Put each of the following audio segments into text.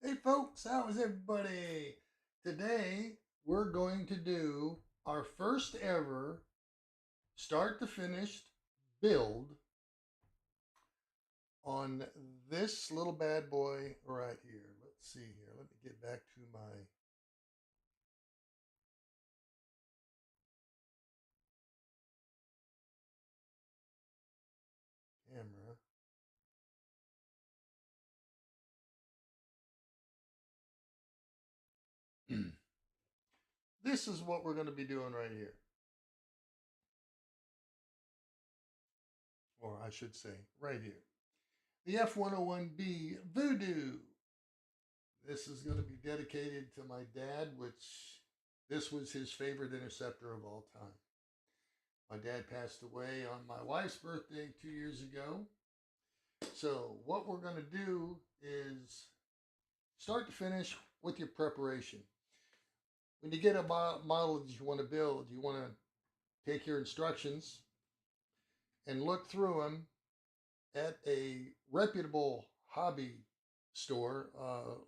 Hey folks, how is everybody? Today we're going to do our first ever start to finished build on this little bad boy right here. Let's see here. Let me get back to my camera. This is what we're going to be doing right here. Or I should say right here. The F-101B Voodoo. This is going to be dedicated to my dad, which this was his favorite interceptor of all time. My dad passed away on my wife's birthday 2 years ago. So what we're going to do is start to finish with your preparation. When you get a model that you want to build, you want to take your instructions and look through them at a reputable hobby store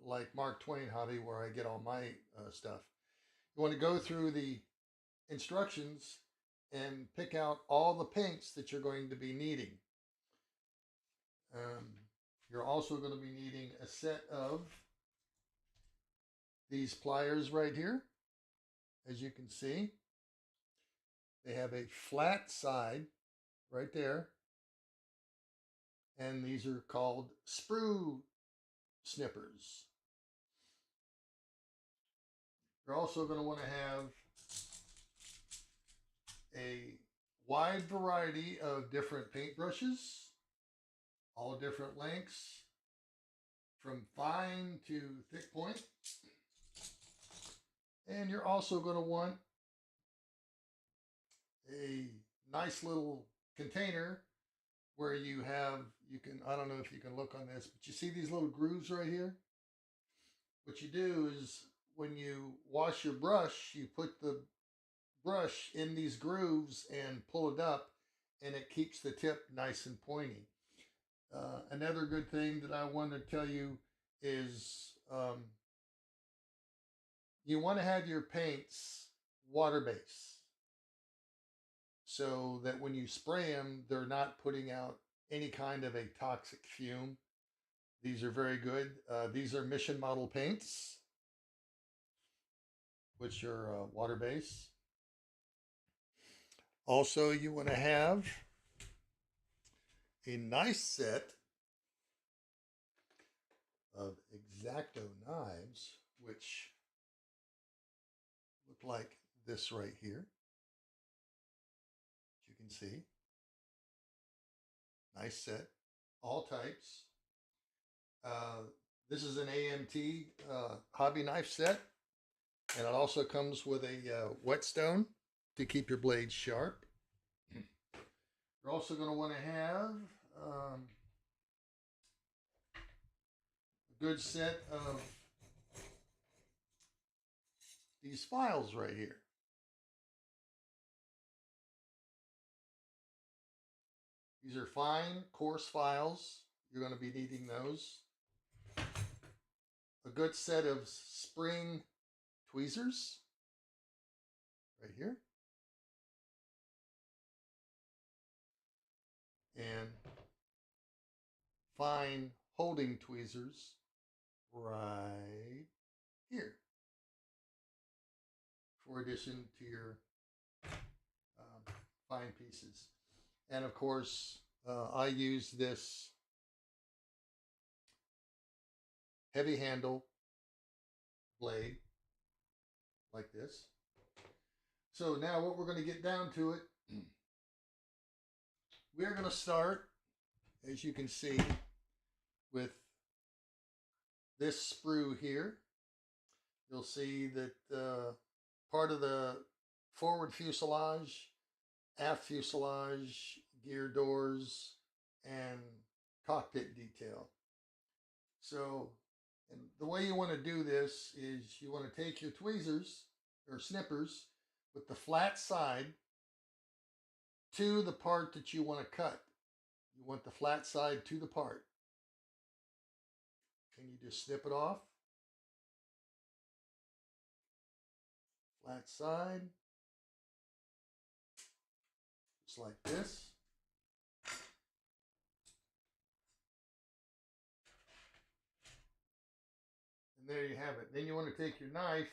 like Mark Twain Hobby, where I get all my stuff. You want to go through the instructions and pick out all the paints that you're going to be needing. You're also going to be needing a set of these pliers right here. As you can see, they have a flat side right there, and these are called sprue snippers. You're also going to want to have a wide variety of different paintbrushes, all different lengths, from fine to thick point. And you're also going to want a nice little container where you can, I don't know if you can look on this, but you see these little grooves right here? What you do is when you wash your brush, you put the brush in these grooves and pull it up, and it keeps the tip nice and pointy. Another good thing that I want to tell you is you want to have your paints water-based so that when you spray them, they're not putting out any kind of a toxic fume. These are very good. These are mission model paints, which are water-based. Also, you want to have a nice set of X-Acto knives, which look like this right here. As you can see, nice set, all types. This is an AMT hobby knife set, and it also comes with a whetstone to keep your blades sharp. You're also going to want to have a good set of these files right here. These are fine, coarse files. You're going to be needing those. A good set of spring tweezers right here. And fine holding tweezers right here, for addition to your fine pieces. And of course, I use this heavy handle blade like this. So now what we're going to get down to it, we're going to start, as you can see, with this sprue here. You'll see that part of the forward fuselage, aft fuselage, gear doors, and cockpit detail. So, and the way you want to do this is you want to take your tweezers or snippers with the flat side to the part that you want to cut. You want the flat side to the part. And you just snip it off flat side, just like this. And there you have it. Then you want to take your knife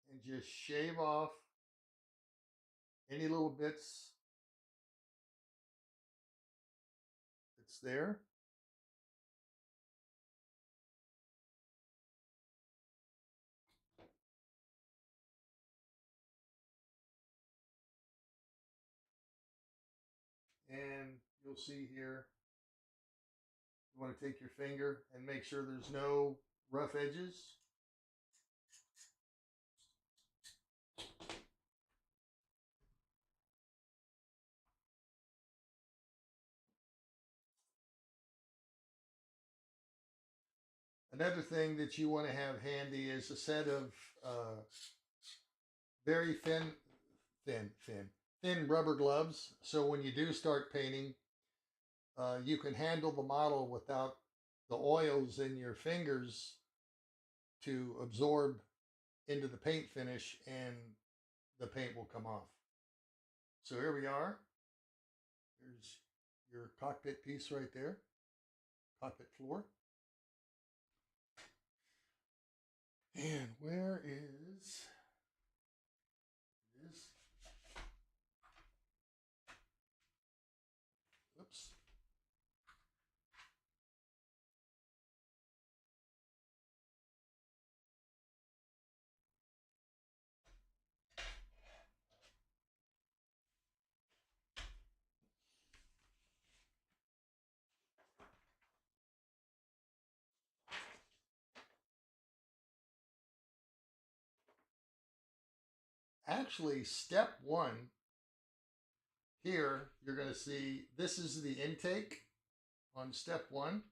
and just shave off any little bits that's there. And you'll see here, you want to take your finger and make sure there's no rough edges. Another thing that you want to have handy is a set of very thin rubber gloves. So when you do start painting, you can handle the model without the oils in your fingers to absorb into the paint finish, and the paint will come off. So here we are. There's your cockpit piece right there, cockpit floor. And where is this? Oops. Actually, step one here, you're going to see this is the intake on step one.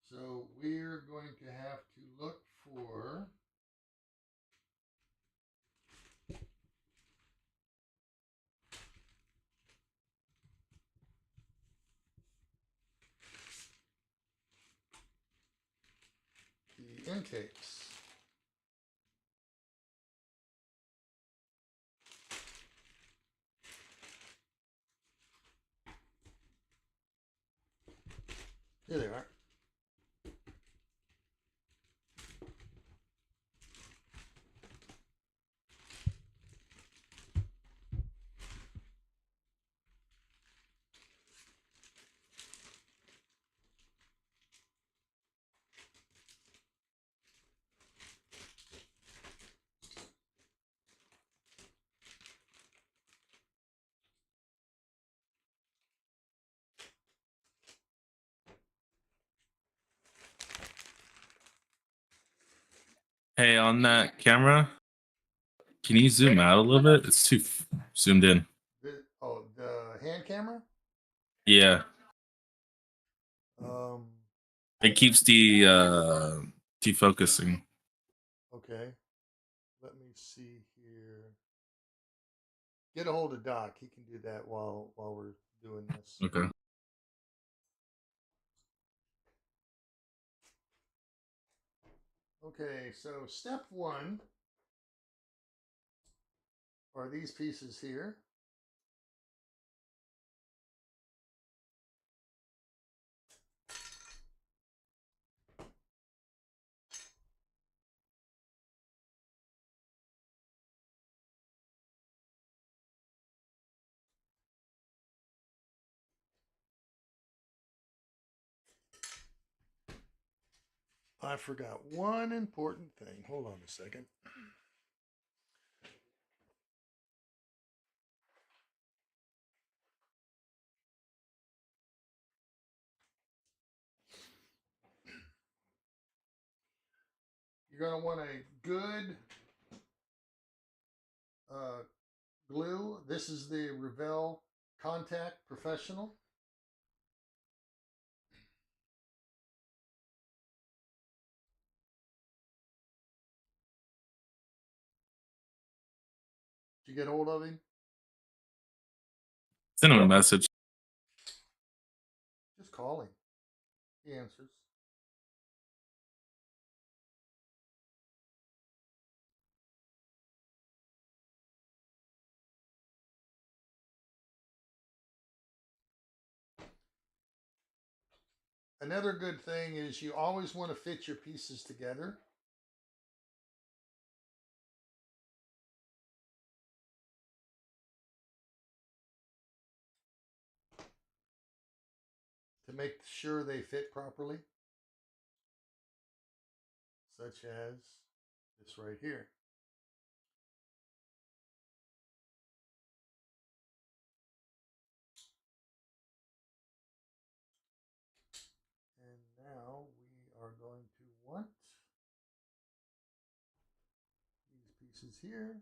So we're going to have to look for the intakes. Here they are. Hey, on that camera, can you zoom out a little bit? It's too zoomed in. The hand camera? Yeah. It keeps defocusing. Okay. Let me see here. Get a hold of Doc. He can do that while we're doing this. Okay. Okay, so step one are these pieces here. I forgot one important thing. Hold on a second. You're going to want a good glue. This is the Revell Contact Professional. Did you get hold of him? Send him a message. Just call him. He answers. another good thing is you always want to fit your pieces together. To make sure they fit properly, such as this right here. And now we are going to want these pieces here.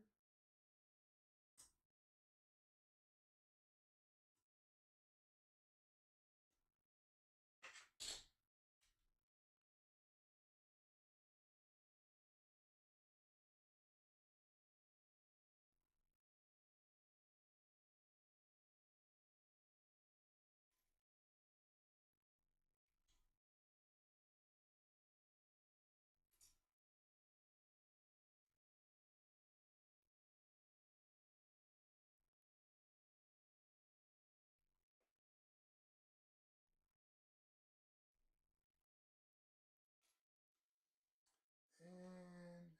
And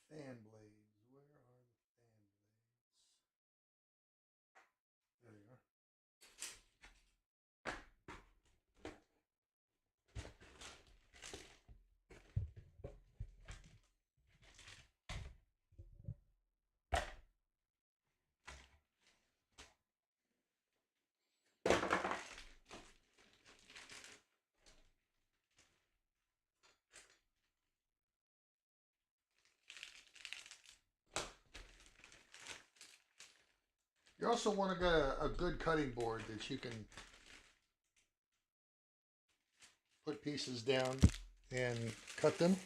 fan blades. Where are the fan blades? There they are. You also want to get a good cutting board that you can put pieces down and cut them.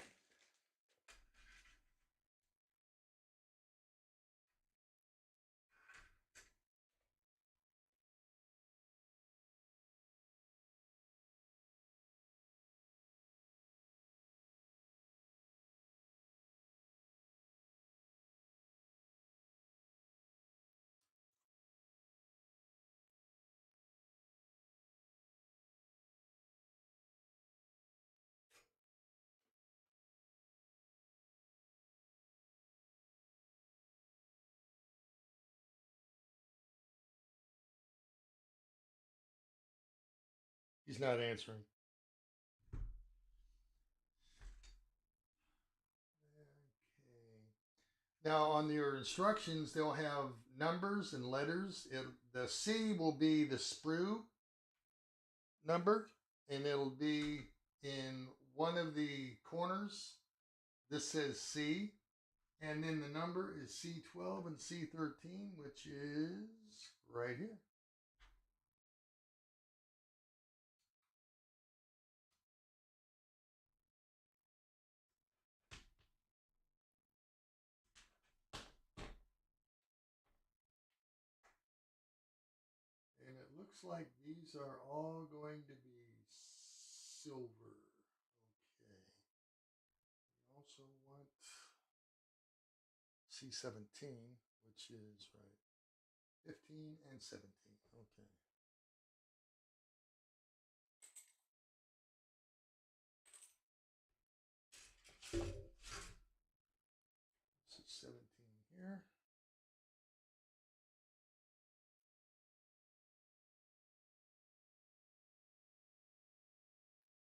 He's not answering. Okay. Now on your instructions, they'll have numbers and letters. The C will be the sprue number, and it'll be in one of the corners. This says C, and then the number is C12 and C13, which is right here. And it looks like these are all going to be silver. Okay. We also want C17, which is right 15 and 17. Okay. This is 17 here.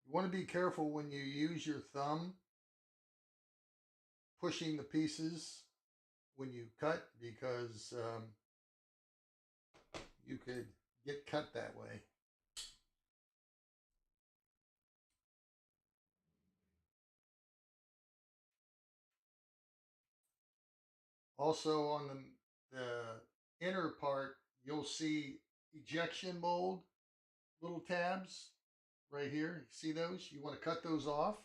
You want to be careful when you use your thumb pushing the pieces when you cut, because you could get cut that way. Also on the inner part, you'll see ejection mold little tabs right here. See those? You want to cut those off.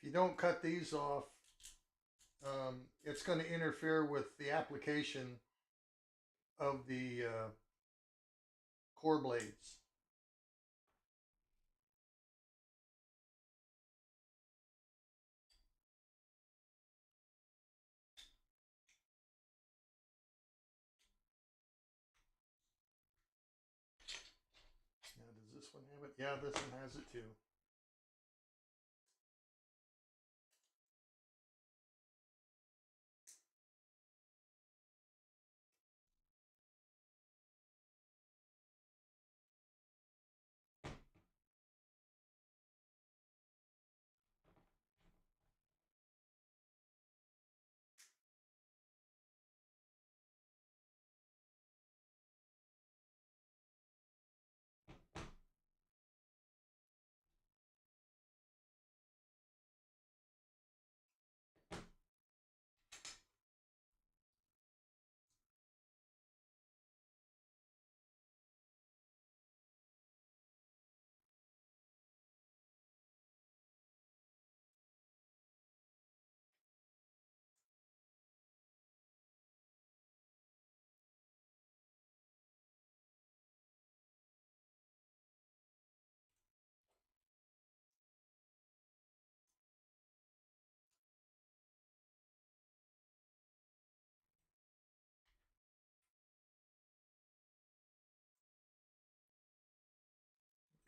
if you don't cut these off, it's going to interfere with the application of the core blades. Now, does this one have it? Yeah, this one has it too.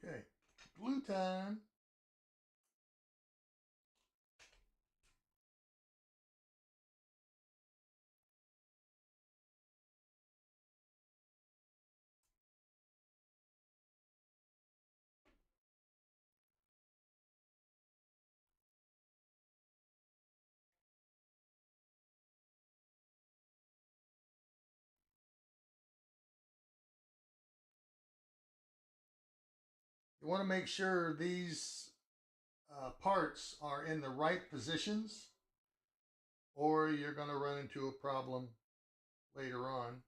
Okay, glue time. You want to make sure these parts are in the right positions, or you're going to run into a problem later on.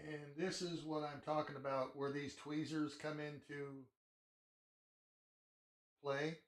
And this is what I'm talking about, where these tweezers come into play.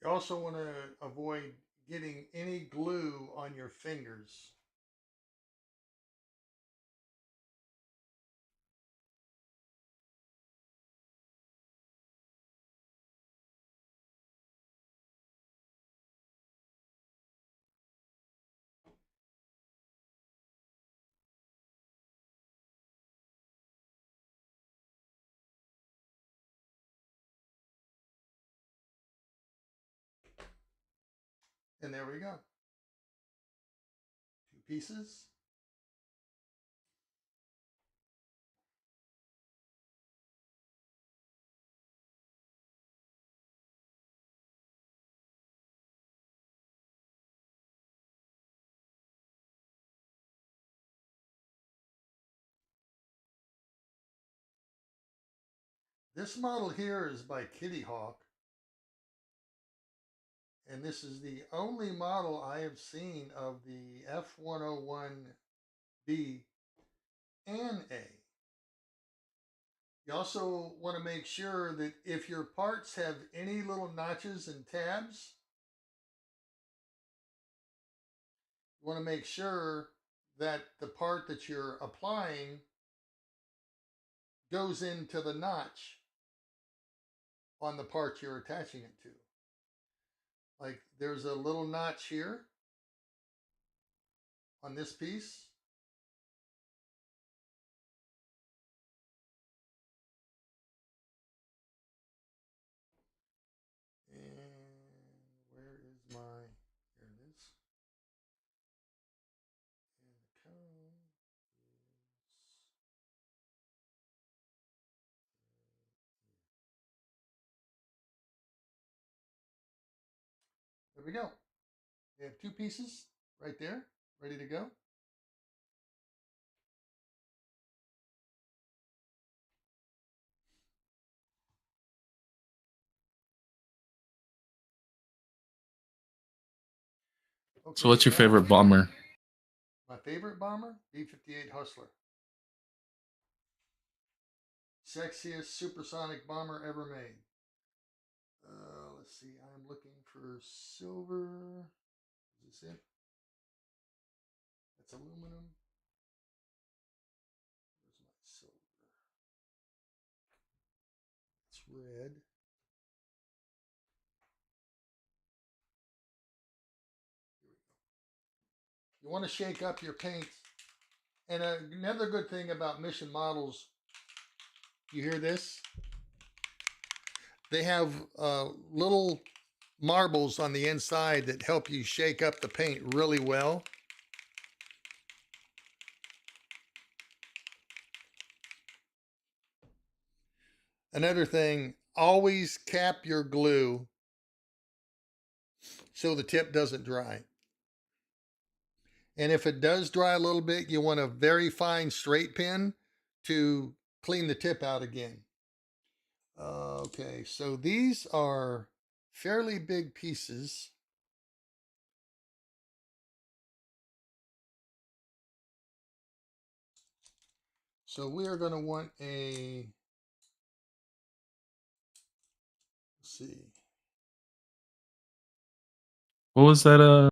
You also want to avoid getting any glue on your fingers. And there we go. 2 pieces. This model here is by Kitty Hawk. And this is the only model I have seen of the F-101B and A. You also want to make sure that if your parts have any little notches and tabs, you want to make sure that the part that you're applying goes into the notch on the part you're attaching it to. Like there's a little notch here on this piece. And where is my, here it is. And the cone is, there we go. We have 2 pieces right there, ready to go. Okay, So what's your favorite bomber? My favorite bomber? B-58 Hustler. Sexiest supersonic bomber ever made. Let's see. I'm looking for silver. Is this it? That's aluminum. Where's my silver? It's red. Here we go. You want to shake up your paints. And another good thing about Mission models, you hear this? They have little marbles on the inside that help you shake up the paint really well. Another thing, always cap your glue so the tip doesn't dry. And if it does dry a little bit, you want a very fine straight pen to clean the tip out again. Okay, so these are fairly big pieces. So we are going to want a, let's see. What was that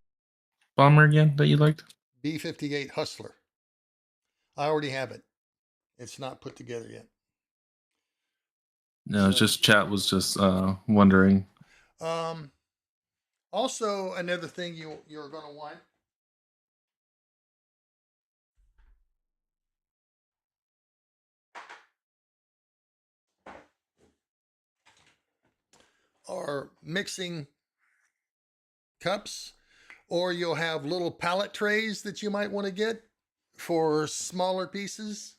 bomber again that you liked? B-58 Hustler. I already have it. It's not put together yet. No, it's just chat was just wondering. Also, another thing you're going to want are mixing cups, or you'll have little pallet trays that you might want to get for smaller pieces.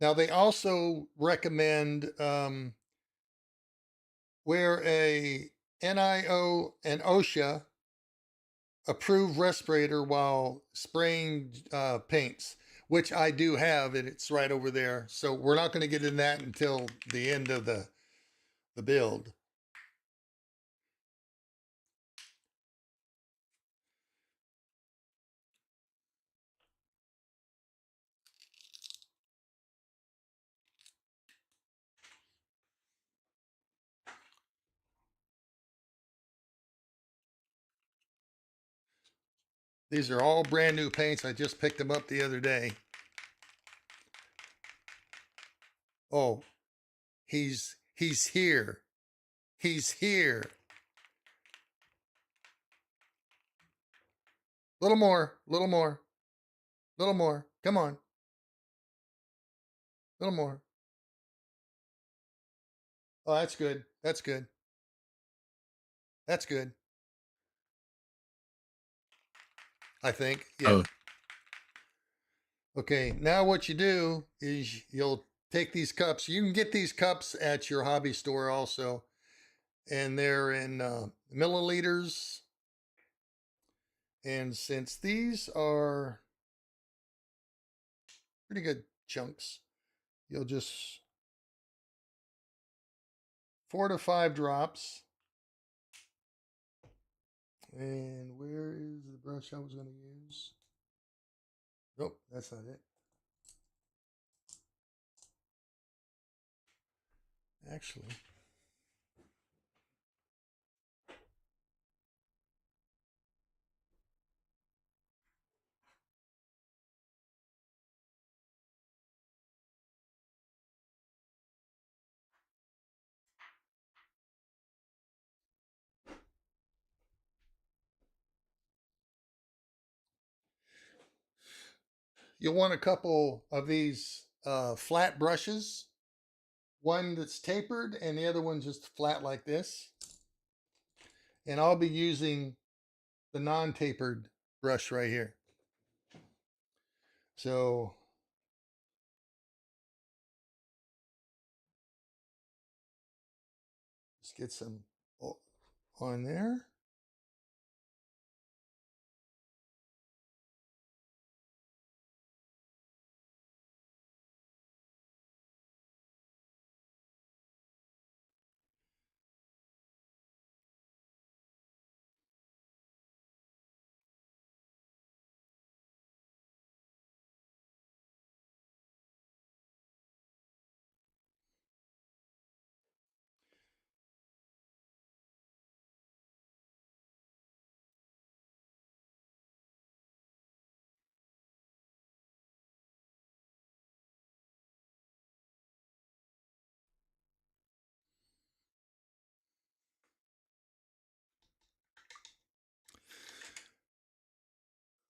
Now they also recommend wear a NIO and OSHA approved respirator while spraying paints, which I do have, and it's right over there. So we're not going to get in that until the end of the build. These are all brand new paints. I just picked them up the other day. Oh, he's here. He's here. Little more, little more, little more. Come on. Little more. Oh, that's good. That's good. That's good. I think. Yeah. Oh, Okay. Now what you do is you'll take these cups. You can get these cups at your hobby store also, and they're in milliliters. And since these are pretty good chunks, you'll just 4 to 5 drops. And where is the brush I was going to use? Nope, that's not it. Actually, you'll want a couple of these flat brushes. One that's tapered and the other one just flat like this. And I'll be using the non-tapered brush right here. So let's get some on there.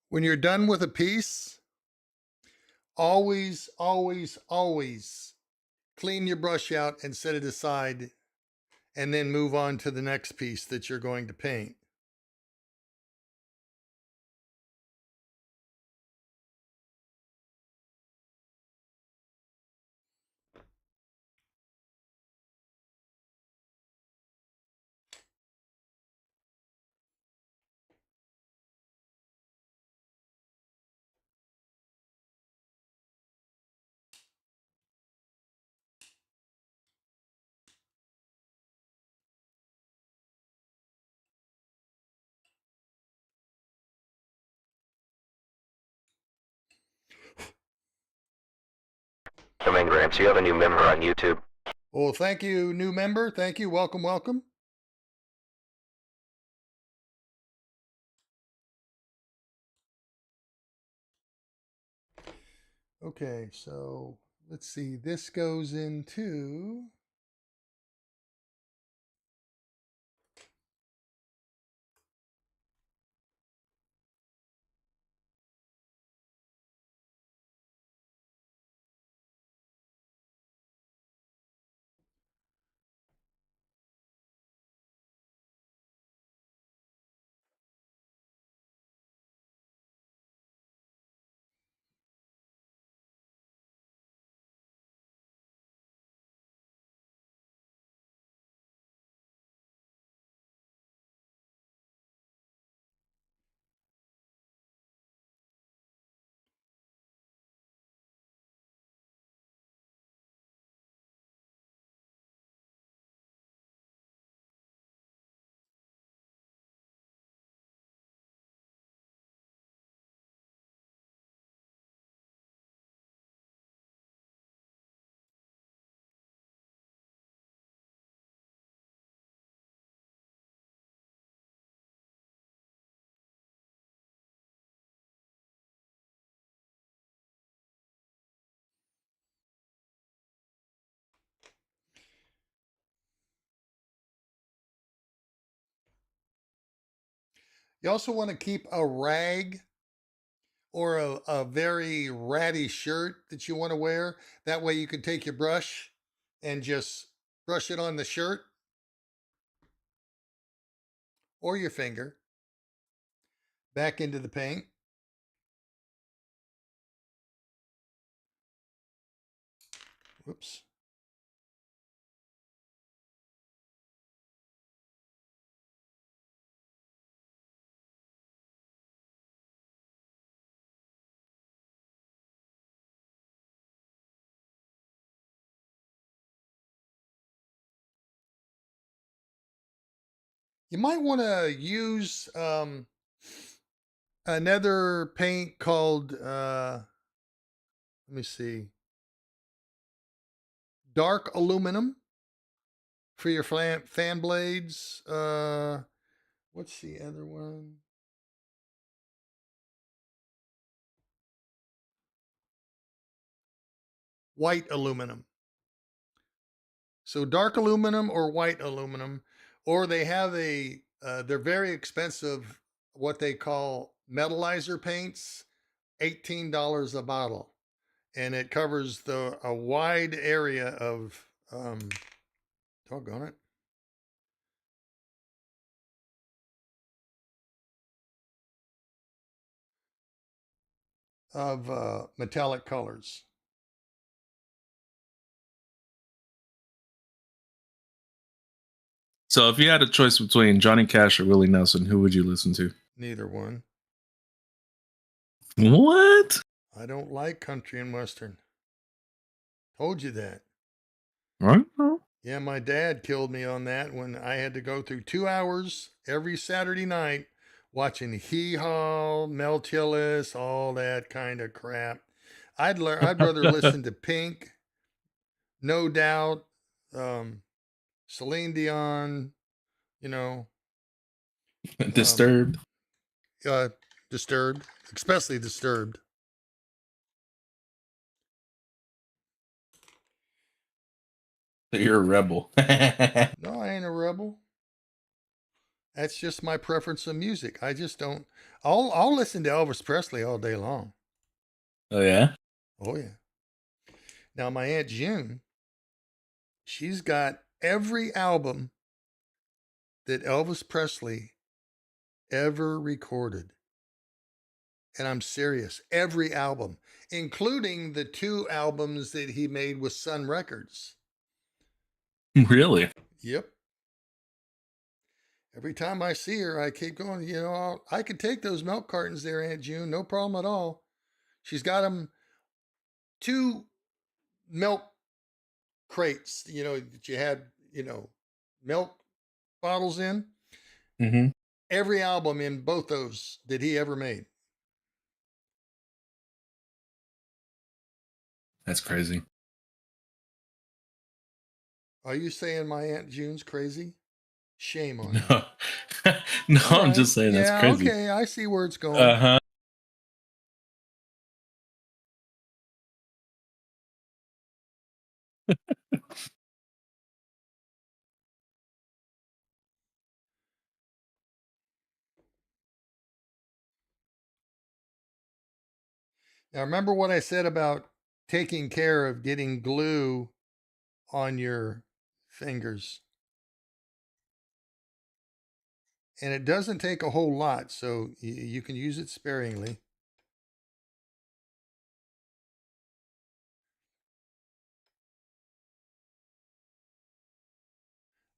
When you're done with a piece, always, always, always clean your brush out and set it aside, and then move on to the next piece that you're going to paint. Come in, Gramps. You have a new member on YouTube. Well, thank you, new member. Thank you. Welcome, welcome. Okay, so let's see. This goes into You also want to keep a rag or a very ratty shirt that you want to wear. That way you can take your brush and just brush it on the shirt or your finger back into the paint. Whoops. You might want to use another paint called, let me see, dark aluminum for your fan blades. What's the other one? White aluminum. So dark aluminum or white aluminum, or they have they're very expensive, what they call metallizer paints, $18 a bottle. And it covers a wide area of, doggone it. Of metallic colors. So if you had a choice between Johnny Cash or Willie Nelson, who would you listen to? Neither one. What? I don't like country and western. Told you that. Right? Yeah, my dad killed me on that when I had to go through 2 hours every Saturday night watching Hee Haw, Mel Tillis, all that kind of crap. I'd rather listen to Pink, No Doubt, Celine Dion, you know, Disturbed. Disturbed, especially Disturbed. You're a rebel. No, I ain't a rebel. That's just my preference of music. I just don't. I'll listen to Elvis Presley all day long. Oh yeah. Oh yeah. Now my Aunt June, she's got every album that Elvis Presley ever recorded. And I'm serious. Every album, including the 2 albums that he made with Sun Records. Really? Yep. Every time I see her, I keep going, I could take those milk cartons there, Aunt June, no problem at all. She's got them 2 milk crates, that you had, milk bottles in. Mm-hmm. Every album in both those that he ever made. That's crazy. Are you saying my Aunt June's crazy? Shame on you. No, no, All I'm right. just saying that's Yeah, crazy. okay, I see where it's going. Uh-huh. Now, remember what I said about taking care of getting glue on your fingers. And it doesn't take a whole lot, so you can use it sparingly.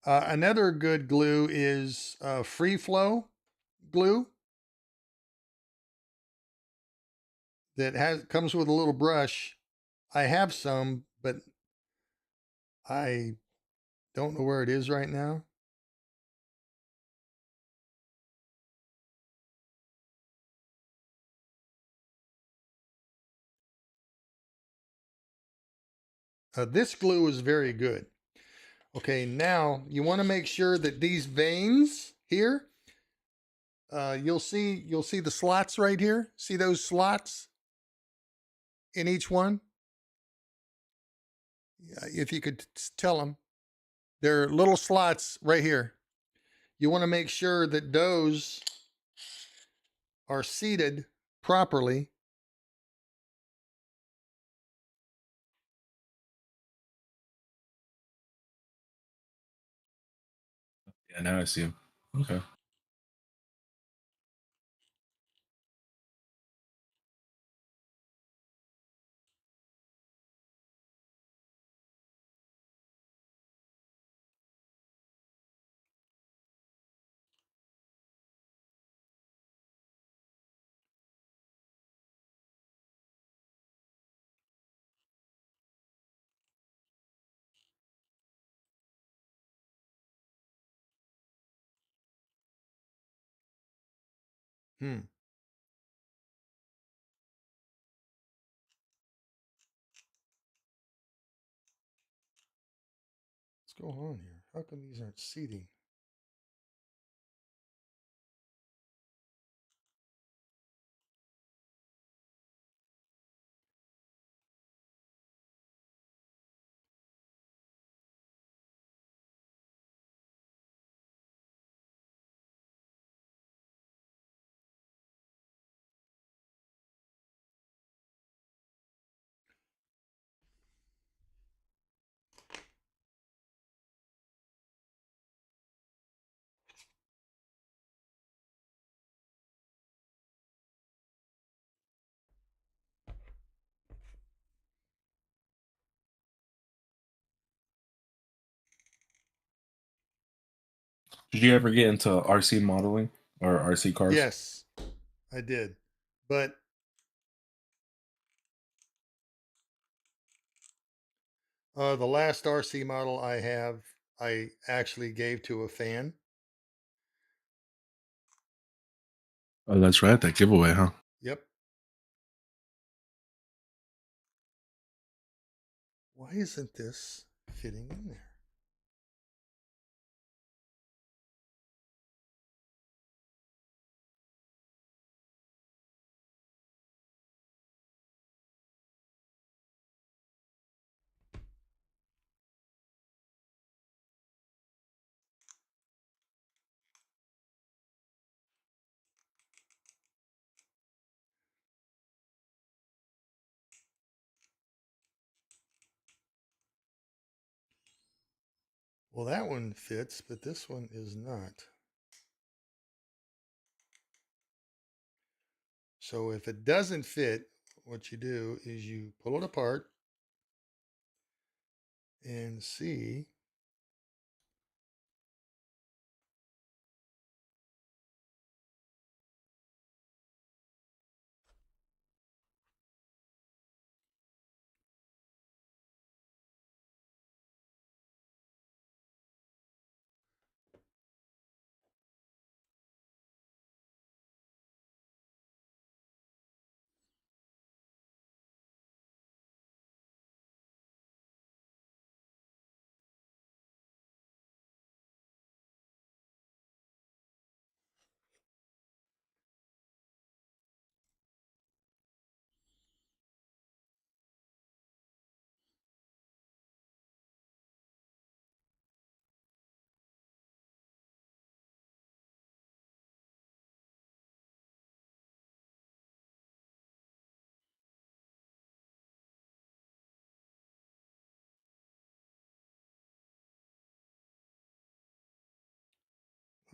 Another good glue is free flow glue that comes with a little brush. I have some, but I don't know where it is right now. This glue is very good. Okay, now you want to make sure that these veins here, you'll see the slots right here. See those slots in each one? If you could tell them, they're little slots right here. You want to make sure that those are seated properly. Yeah, now I see him. Okay. Hmm. What's going on here? How come these aren't seating? Did you ever get into RC modeling or RC cars? Yes, I did. But the last RC model I have, I actually gave to a fan. Oh, that's right. That giveaway, huh? Yep. Why isn't this fitting in there? Well, that one fits, but this one is not. So if it doesn't fit, what you do is you pull it apart and see.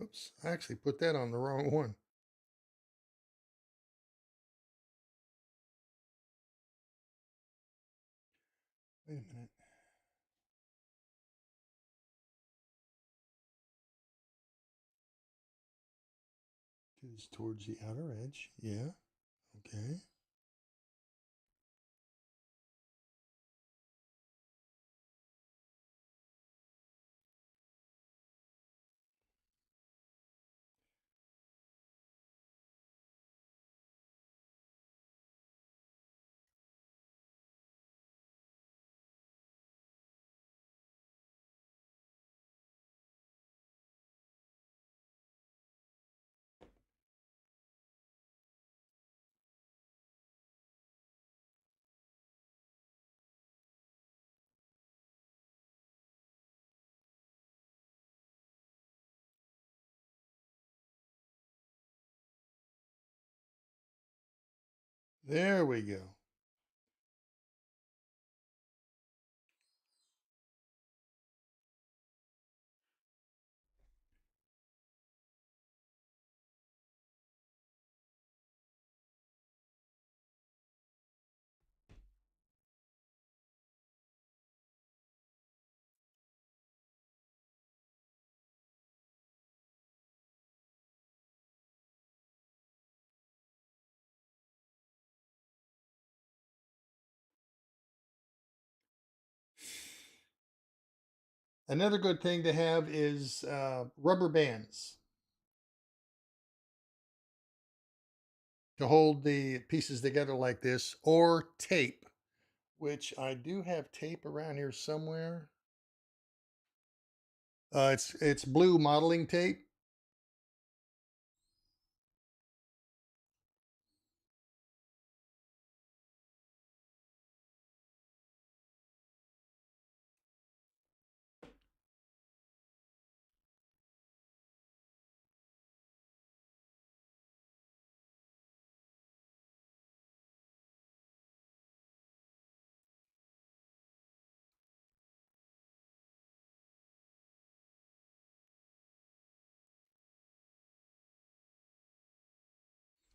Oops, I actually put that on the wrong one. Wait a minute. Do this towards the outer edge. Yeah. Okay. There we go. Another good thing to have is rubber bands to hold the pieces together like this, or tape, which I do have tape around here somewhere. It's blue modeling tape.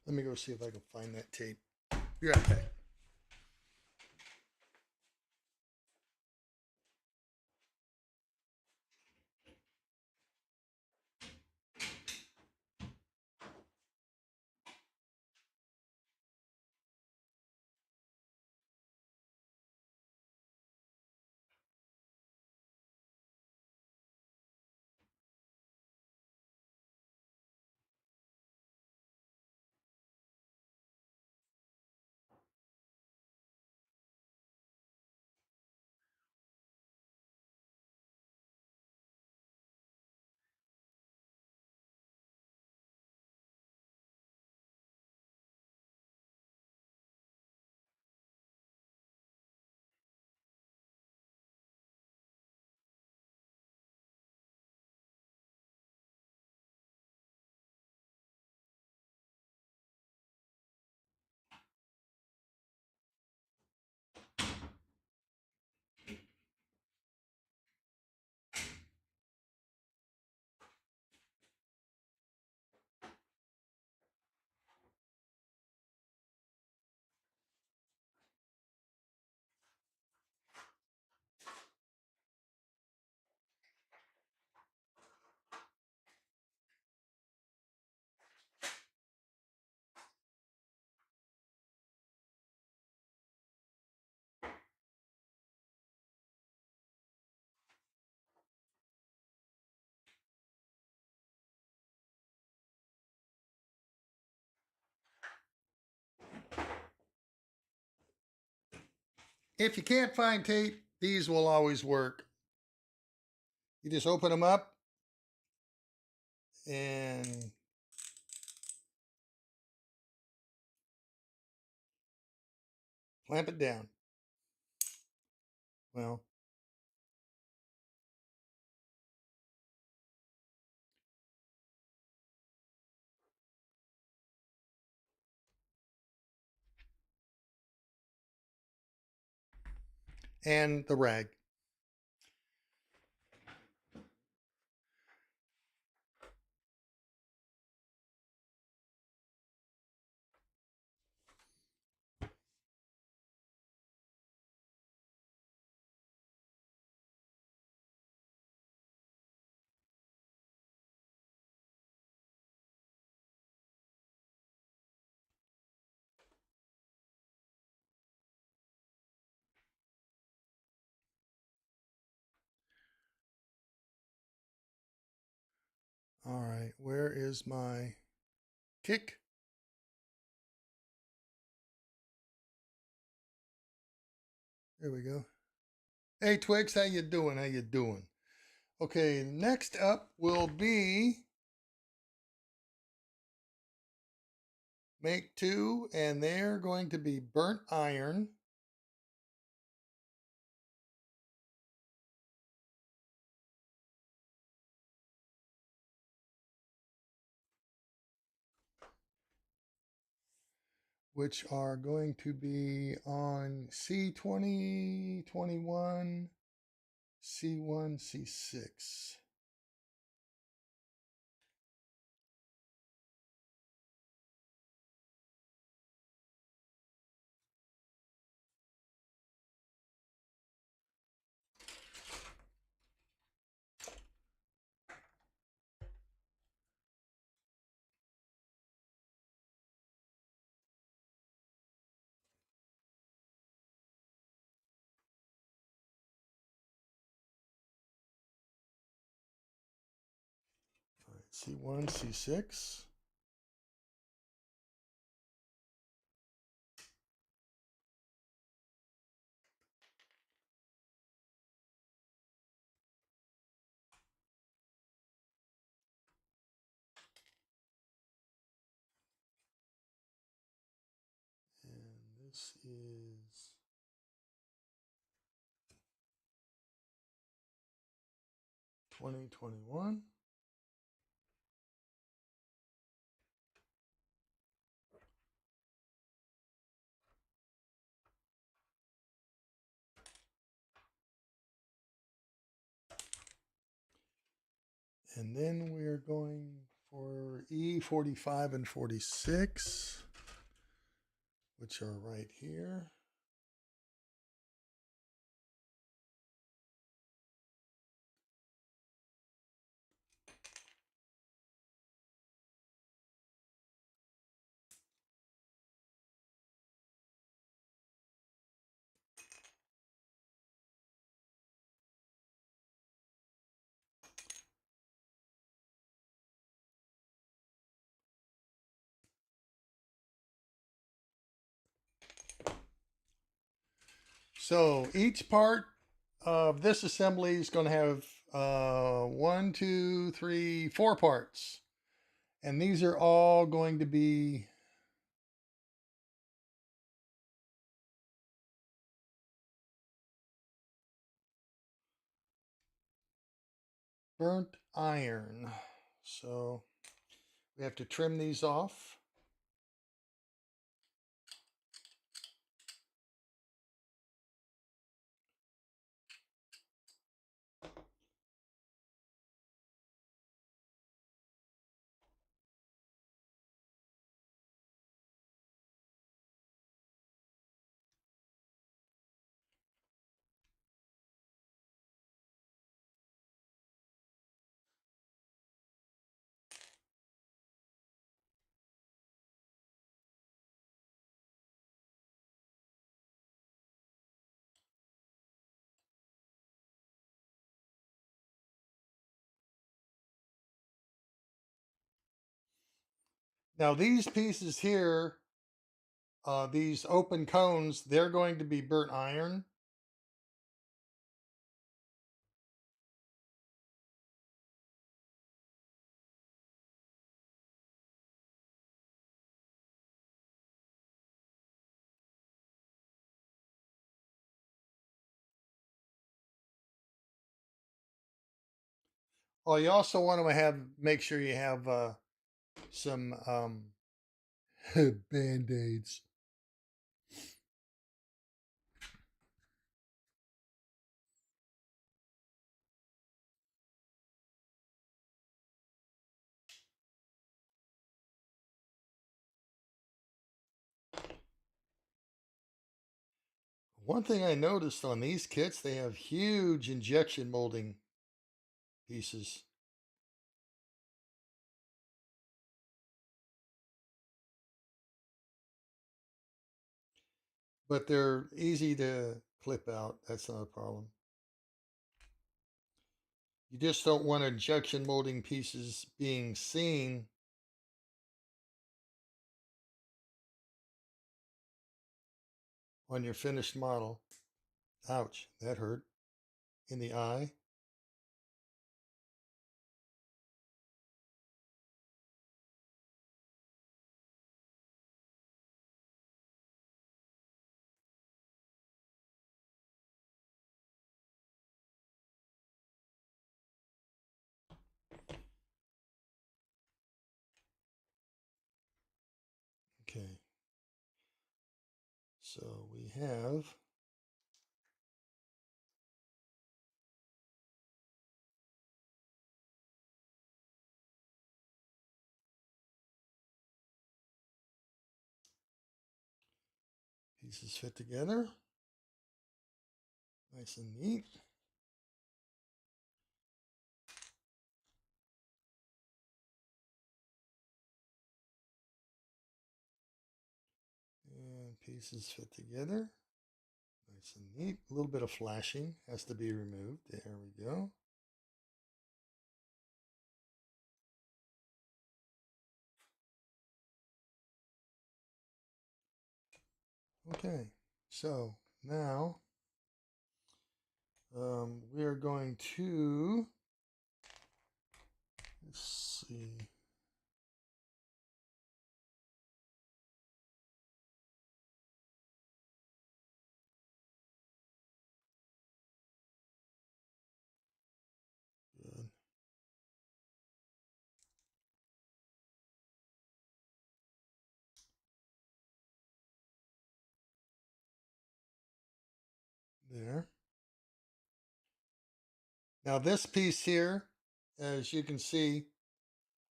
Let me go see if I can find that tape. Be right back. If you can't find tape, these will always work. You just open them up and clamp it down. Well, and the rag. All right, where is my kick? There we go. Hey Twix, how you doing? How you doing? Okay, next up will be make two, and they're going to be burnt iron. which are going to be on C20, 21, C1, C6. All right, C1, C6. And this is 2021. And then we're going for E45 and 46, which are right here. So each part of this assembly is going to have 1, 2, 3, 4 parts. And these are all going to be burnt iron. So we have to trim these off. Now these pieces here, these open cones, they're going to be burnt iron. Well, you also want to make sure you have some band-aids. One thing I noticed on these kits, they have huge injection molding pieces. But they're easy to clip out. That's not a problem. You just don't want injection molding pieces being seen on your finished model. Ouch, that hurt. In the eye. Okay. So we have pieces fit together. Nice and neat. And pieces fit together. Nice and neat. A little bit of flashing has to be removed. There we go. Okay, so now we are going to, let's see. Good. There. Now this piece here, as you can see,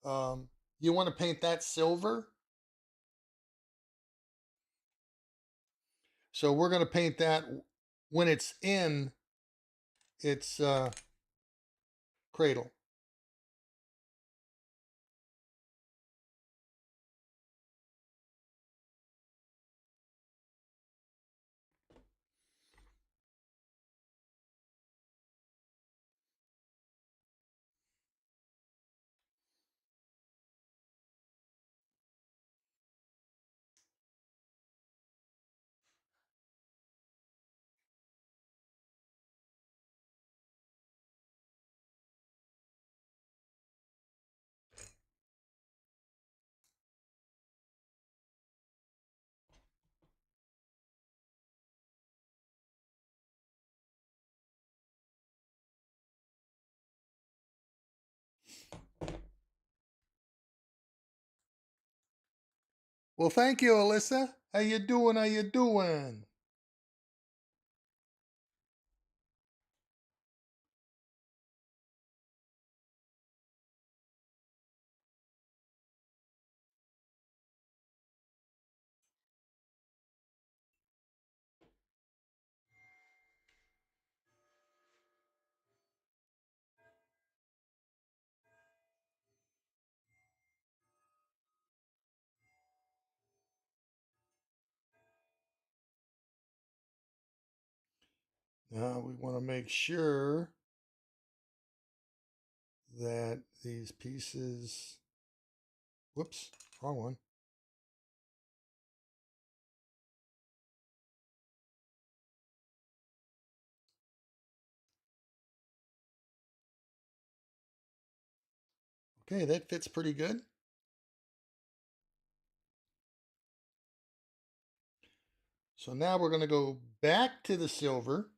you want to paint that silver. So we're going to paint that when it's in its cradle. Well, thank you, Alyssa. How you doing? How you doing? Now we want to make sure that these pieces, whoops, wrong one. Okay, that fits pretty good. So now we're going to go back to the silver.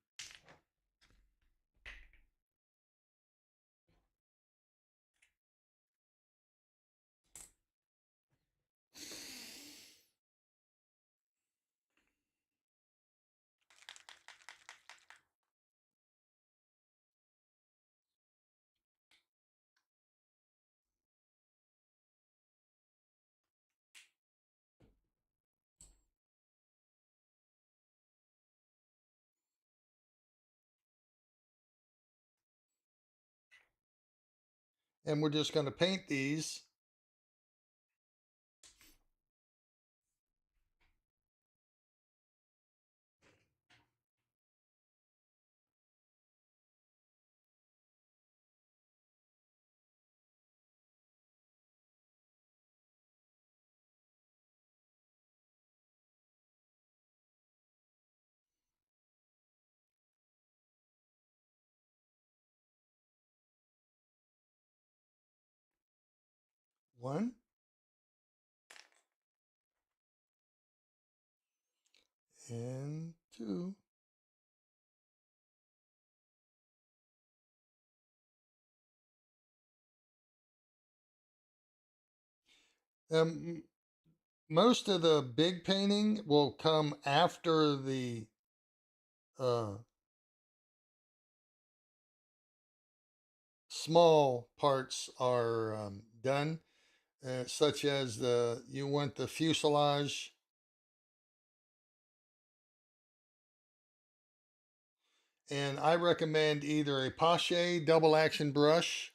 And we're just going to paint these. One. And two. most of the big painting will come after the small parts are done, such as you want the fuselage. And I recommend either a Pache double action brush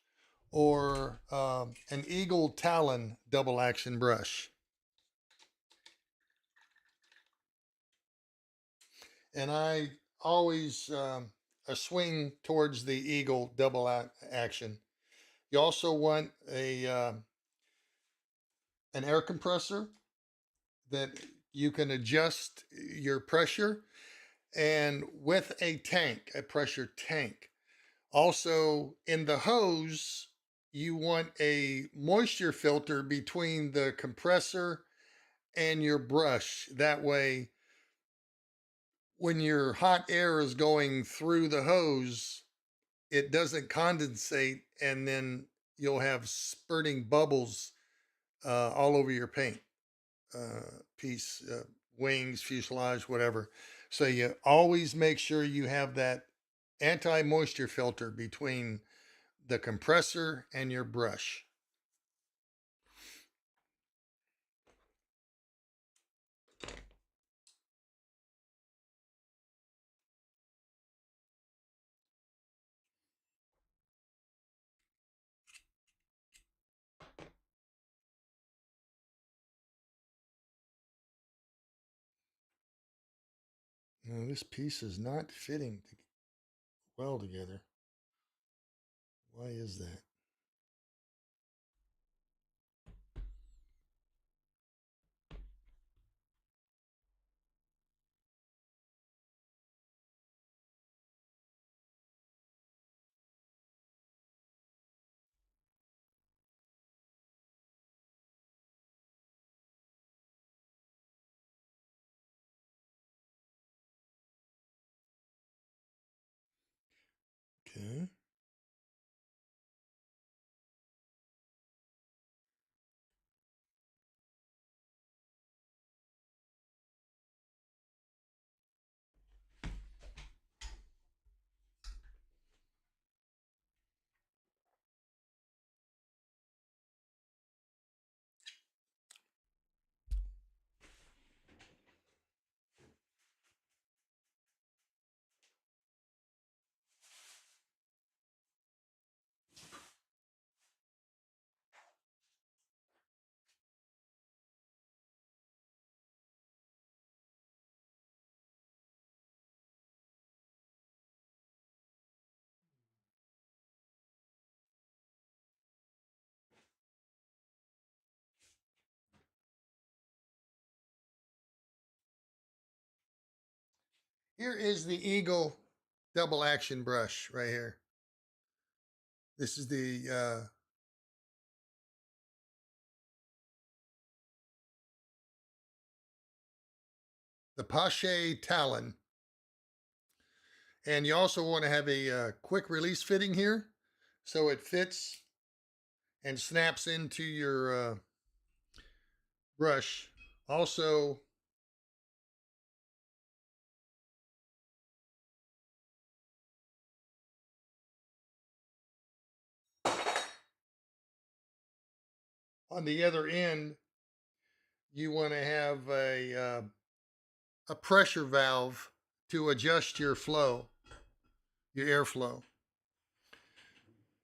or an Eagle Talon double action brush. And I always swing towards the Eagle double action. You also want an air compressor that you can adjust your pressure, and with a tank, a pressure tank. Also, in the hose, you want a moisture filter between the compressor and your brush. That way, when your hot air is going through the hose, it doesn't condensate, and then you'll have spurting bubbles all over your paint piece, wings, fuselage, whatever. So you always make sure you have that anti-moisture filter between the compressor and your brush. Now, this piece is not fitting well together. Why is that? Okay. Here is the Eagle double action brush right here. This is the Pache Talon. And you also want to have a quick release fitting here, so it fits and snaps into your brush. Also, on the other end, you want to have a pressure valve to adjust your flow, your airflow,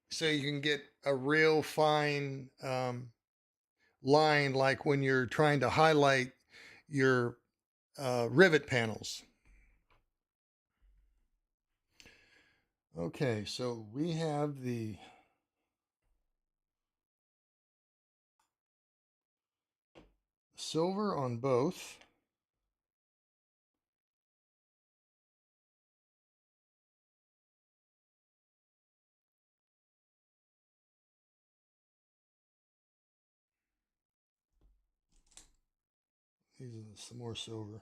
so you can get a real fine line, like when you're trying to highlight your rivet panels. Okay, so we have the silver on both. These are some more silver.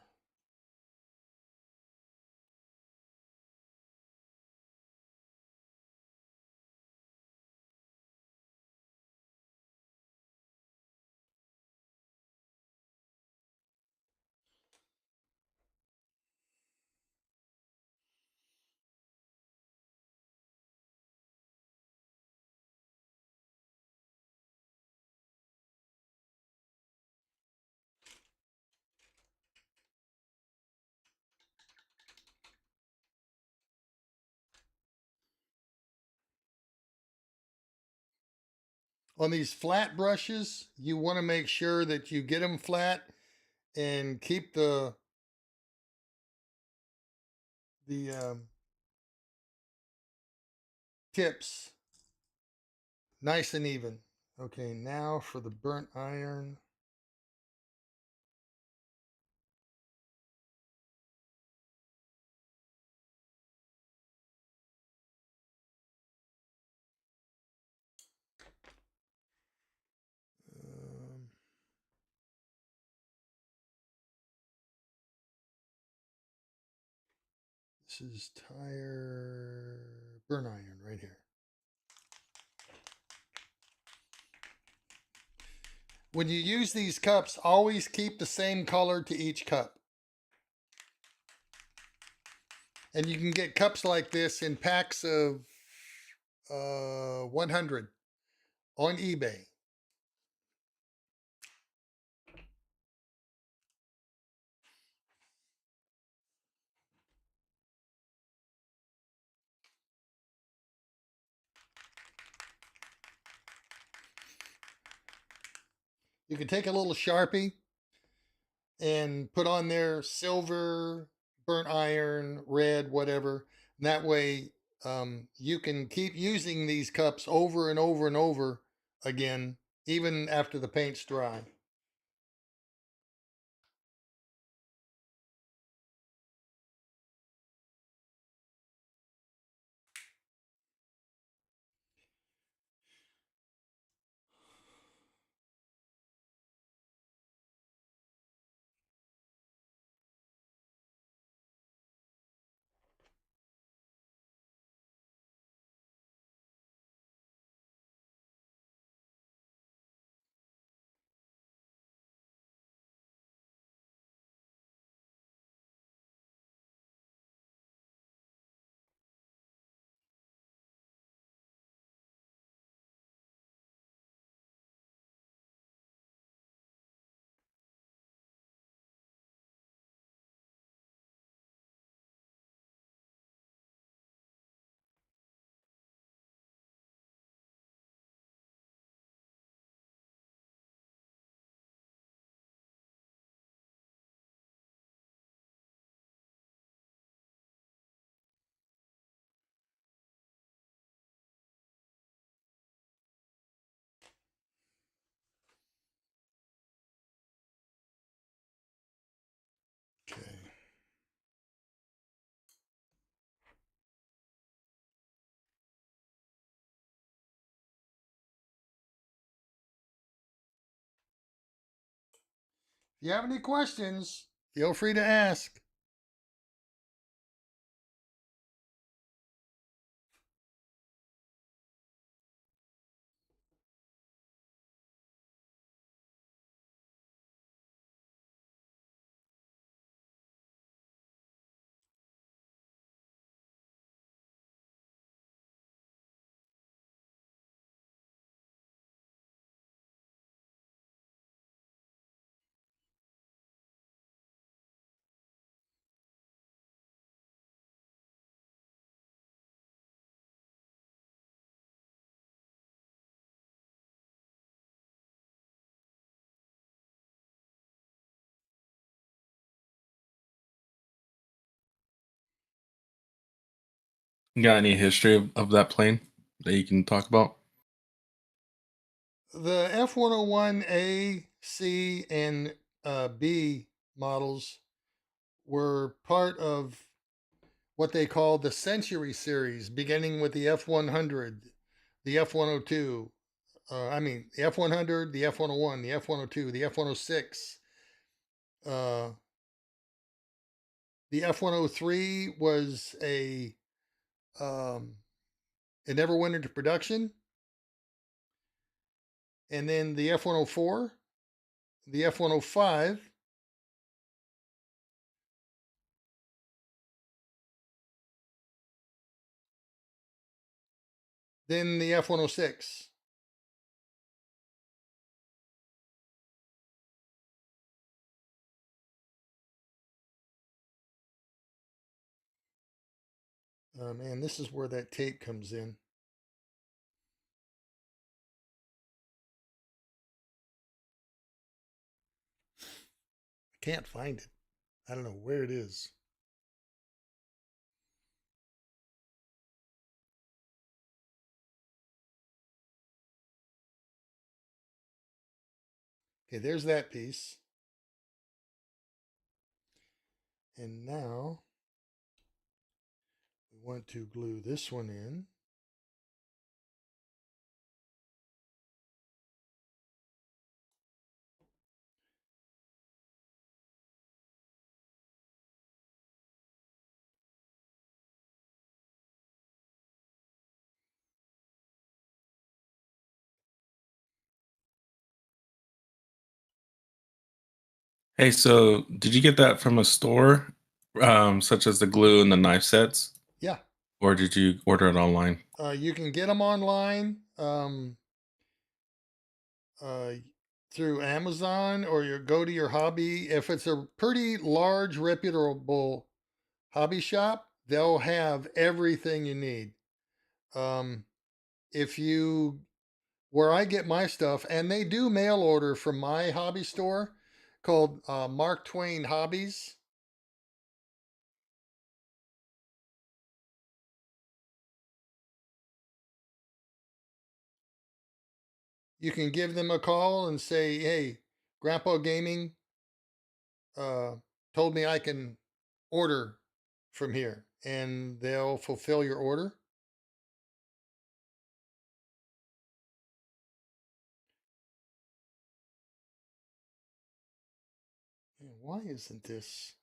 On these flat brushes, you want to make sure that you get them flat and keep the tips nice and even. Okay, now for the burnt iron. This is tire burn iron right here. When you use these cups, always keep the same color to each cup. And you can get cups like this in packs of 100 on eBay. You can take a little Sharpie and put on there silver, burnt iron, red, whatever. And that way you can keep using these cups over and over and over again, even after the paint's dry. Okay. If you have any questions, feel free to ask. You got any history of that plane that you can talk about? The F-101 A, C, and B models were part of what they call the Century series, beginning with the F-100, the F-102. The F-100, the F-101, the F-102, the F-106. The F-103 was it never went into production. And then the F-104, the F-105, then the F-106. Man, this is where that tape comes in. I can't find it. I don't know where it is. Okay, there's that piece. And now we want to glue this one in. Hey, so did you get that from a store, such as the glue and the knife sets, Yeah, or did you order it online? you can get them online uh, through Amazon, or you go to your hobby. If it's a pretty large, reputable hobby shop, they'll have everything you need. Um, if you where I get my stuff, and they do mail order from my hobby store called Mark Twain Hobbies. You can give them a call and say, "Hey, Grandpa Gaming uh, told me I can order from here," and they'll fulfill your order. Man, why isn't this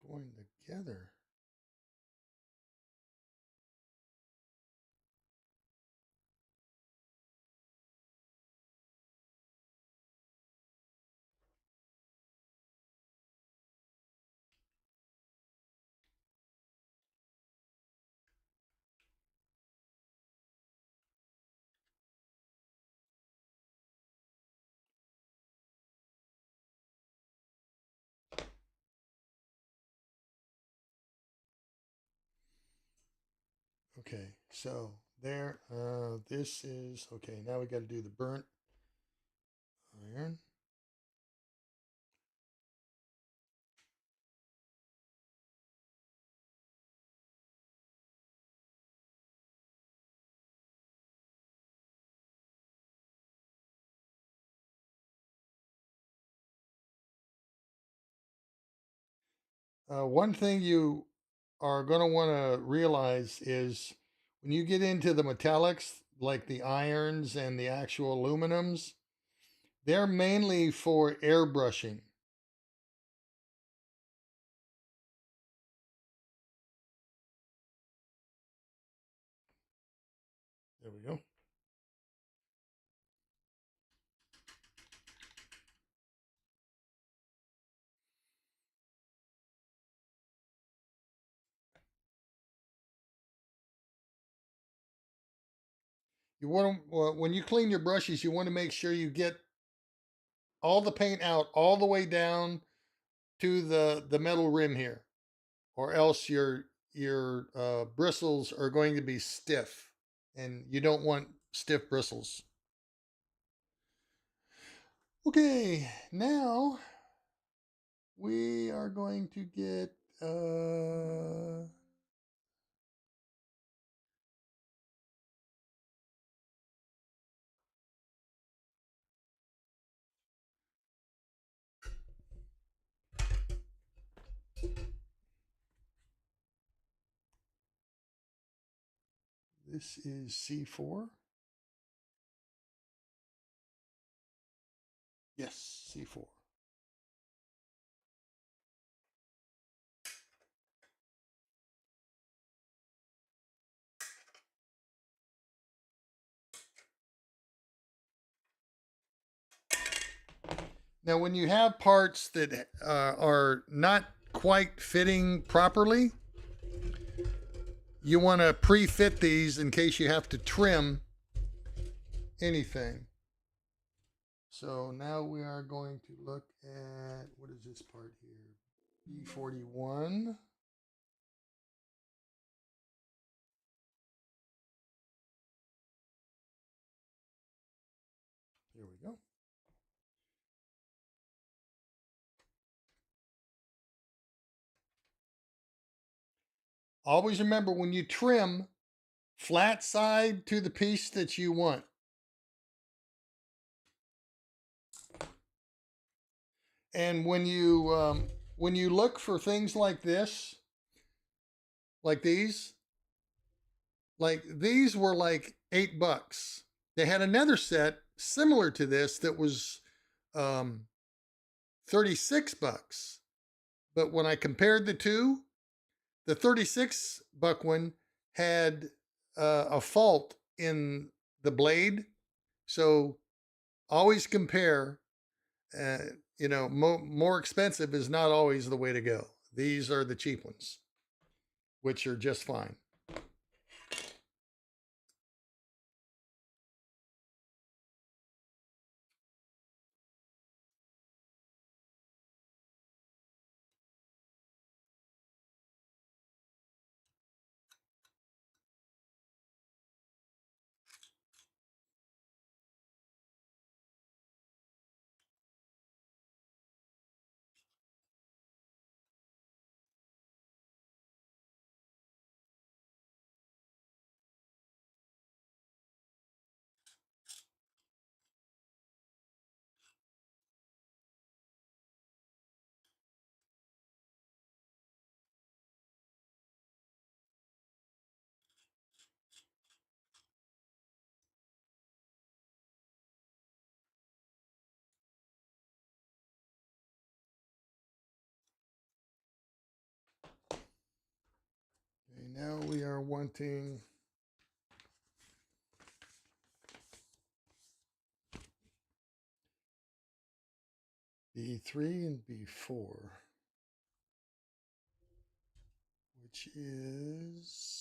going together? Okay, so there, this is okay. Now we got to do the burnt iron. One thing you are going to want to realize is when you get into the metallics, like the irons and the actual aluminums, they're mainly for airbrushing. There we go. You want to, when you clean your brushes, you want to make sure you get all the paint out all the way down to the metal rim here, or else your bristles are going to be stiff, and you don't want stiff bristles. Okay, now we are going to get this is C4. Yes, C4. Now, when you have parts that are not quite fitting properly, you want to pre-fit these in case you have to trim anything. So now we are going to look at, what is this part here? B41. Here we go. always remember when you trim, flat side to the piece that you want. And when you look for things like this, like these were like $8. They had another set similar to this that was $36. But when I compared the two, the $36 one had a fault in the blade. So always compare. You know, more expensive is not always the way to go. These are the cheap ones, which are just fine. Okay, now we are wanting B3 and B4, which is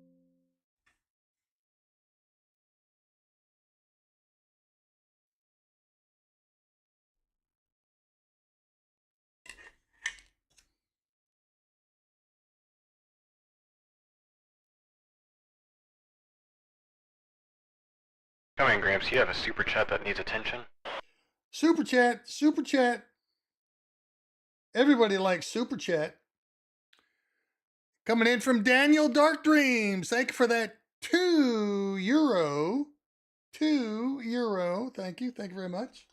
here. Come in, Gramps. You have a super chat that needs attention. Super chat, super chat. Everybody likes super chat. Coming in from Daniel Dark Dreams. Thank you for that €2. €2. Thank you. Thank you very much.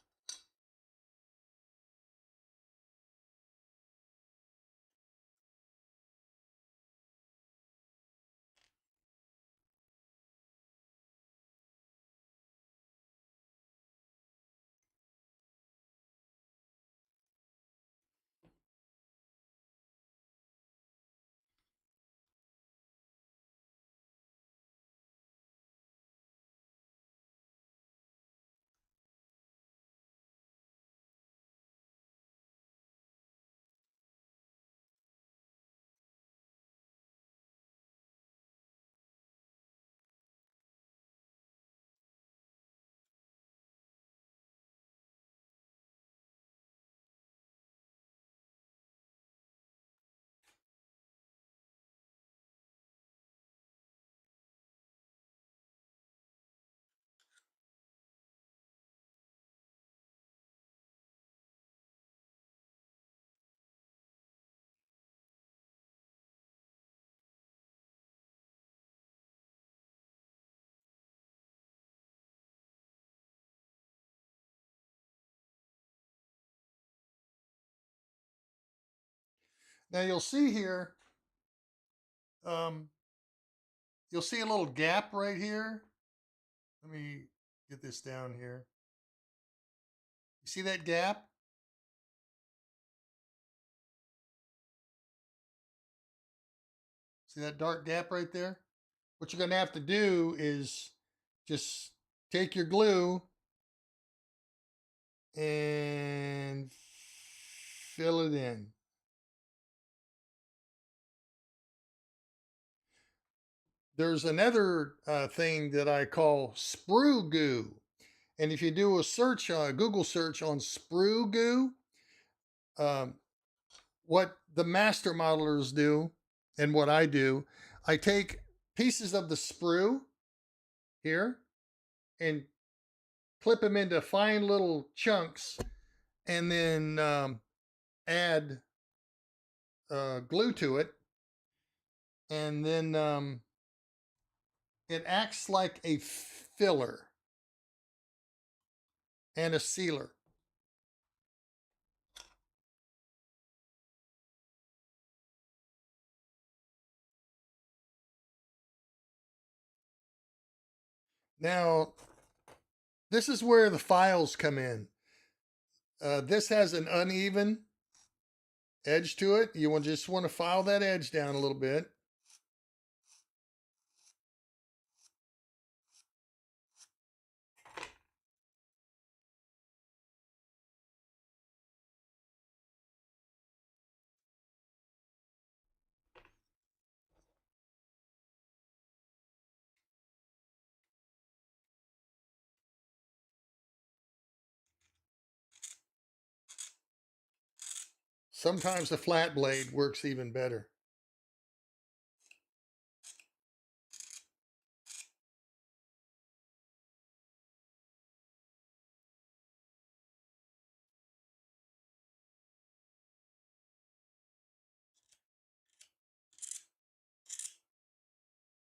Now you'll see here, you'll see a little gap right here. Let me get this down here. You see that gap? See that dark gap right there? What you're going to have to do is just take your glue and fill it in. There's another thing that I call sprue goo. And if you do a search, Google search on sprue goo, what the master modelers do and what I do, I take pieces of the sprue here and clip them into fine little chunks and then add glue to it. And then it acts like a filler and a sealer. Now, this is where the files come in. This has an uneven edge to it. You just want to file that edge down a little bit. Sometimes the flat blade works even better.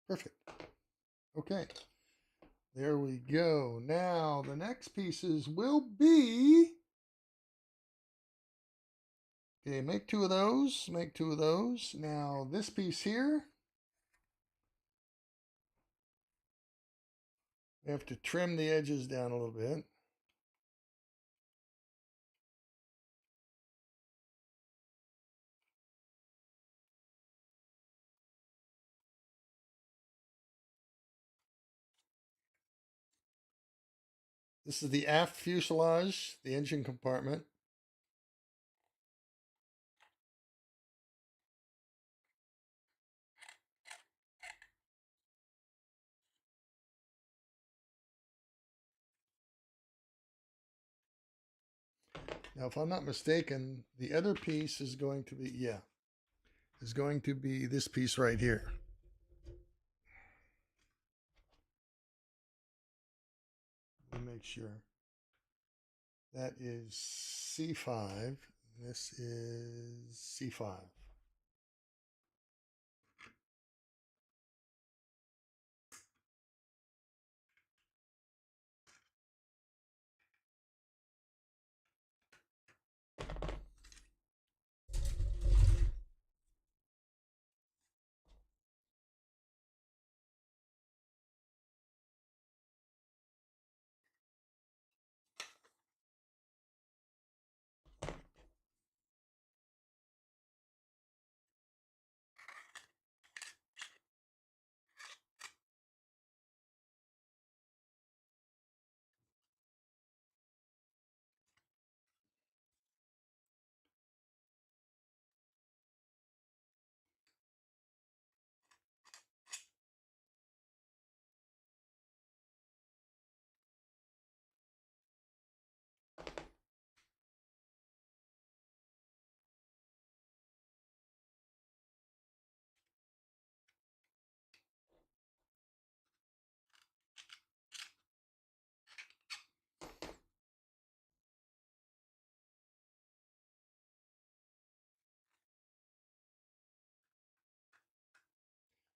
Perfect. Okay. There we go. Now the next pieces will be, okay, make 2 of those, make 2 of those. Now this piece here, we have to trim the edges down a little bit. This is the aft fuselage, the engine compartment. Now, if I'm not mistaken, the other piece is going to be, is going to be this piece right here. Let me make sure. That is C5. This is C5.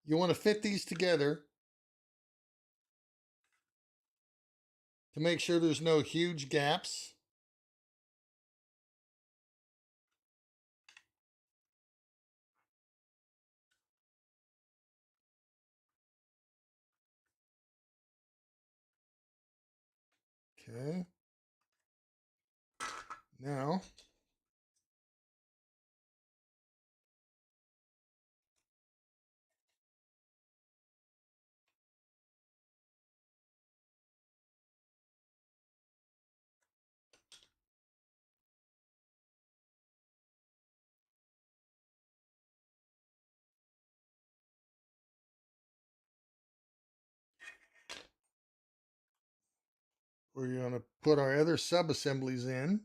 You want to fit these together to make sure there's no huge gaps. Okay. Now, we're going to put our other sub-assemblies in.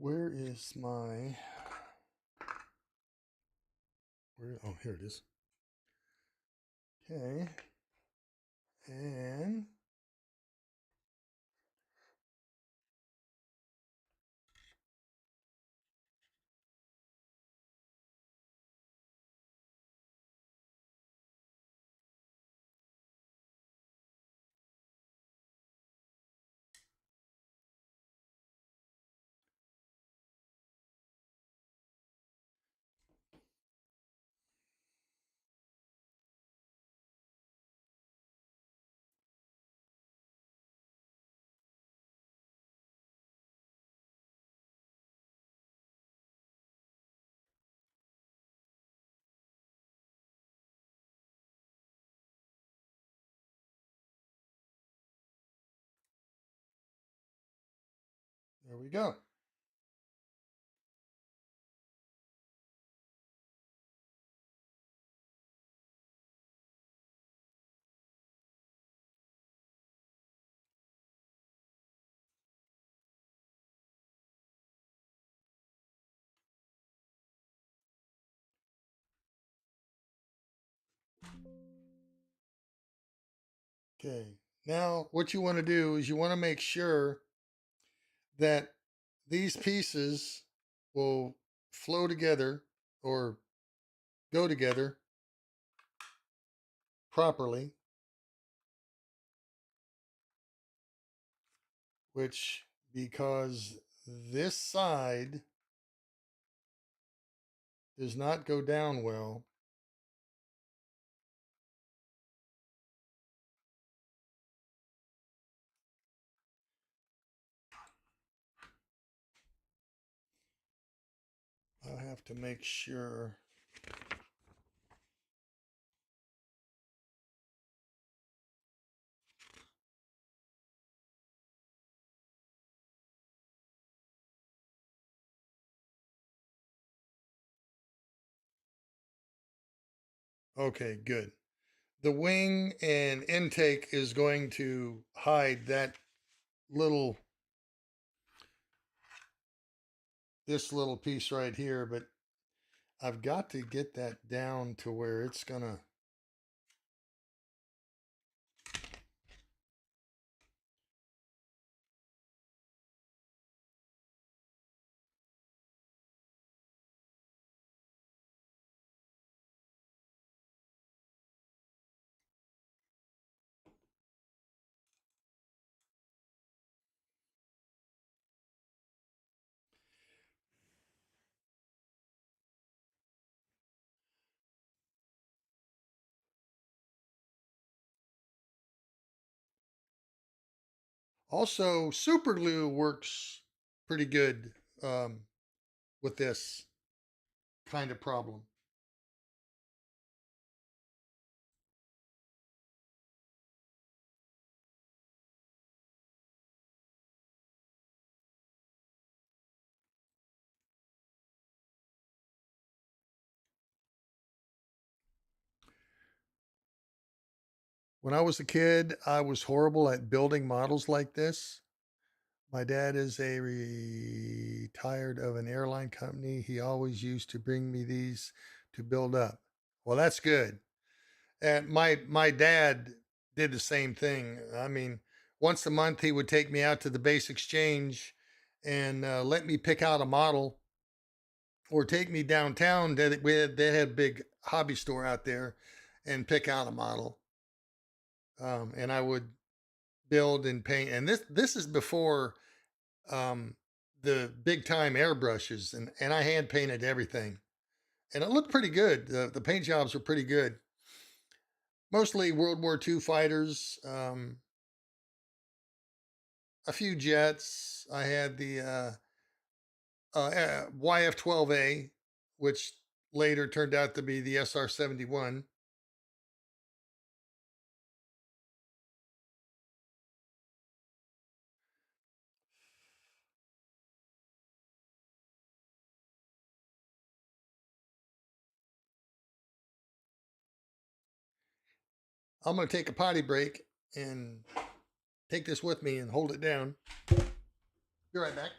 Where is my... Oh, here it is. Okay. And there we go. Okay. Now, what you want to do is you want to make sure that these pieces will flow together or go together properly, which, because this side does not go down well, I have to make sure. Okay, good. The wing and intake is going to hide that little, this little piece right here, but I've got to get that down to where it's gonna, also super glue works pretty good with this kind of problem. When I was a kid, I was horrible at building models like this. My dad is a retired of an airline company. He always used to bring me these to build up. Well, that's good. And my dad did the same thing. I mean, once a month he would take me out to the base exchange and let me pick out a model, or take me downtown. They had a big hobby store out there, and pick out a model. And I would build and paint. And this is before the big time airbrushes, and I hand painted everything, and it looked pretty good. The paint jobs were pretty good. Mostly World War II fighters, a few jets. I had the YF-12A, which later turned out to be the SR-71. I'm going to take a potty break and take this with me and hold it down. Be right back.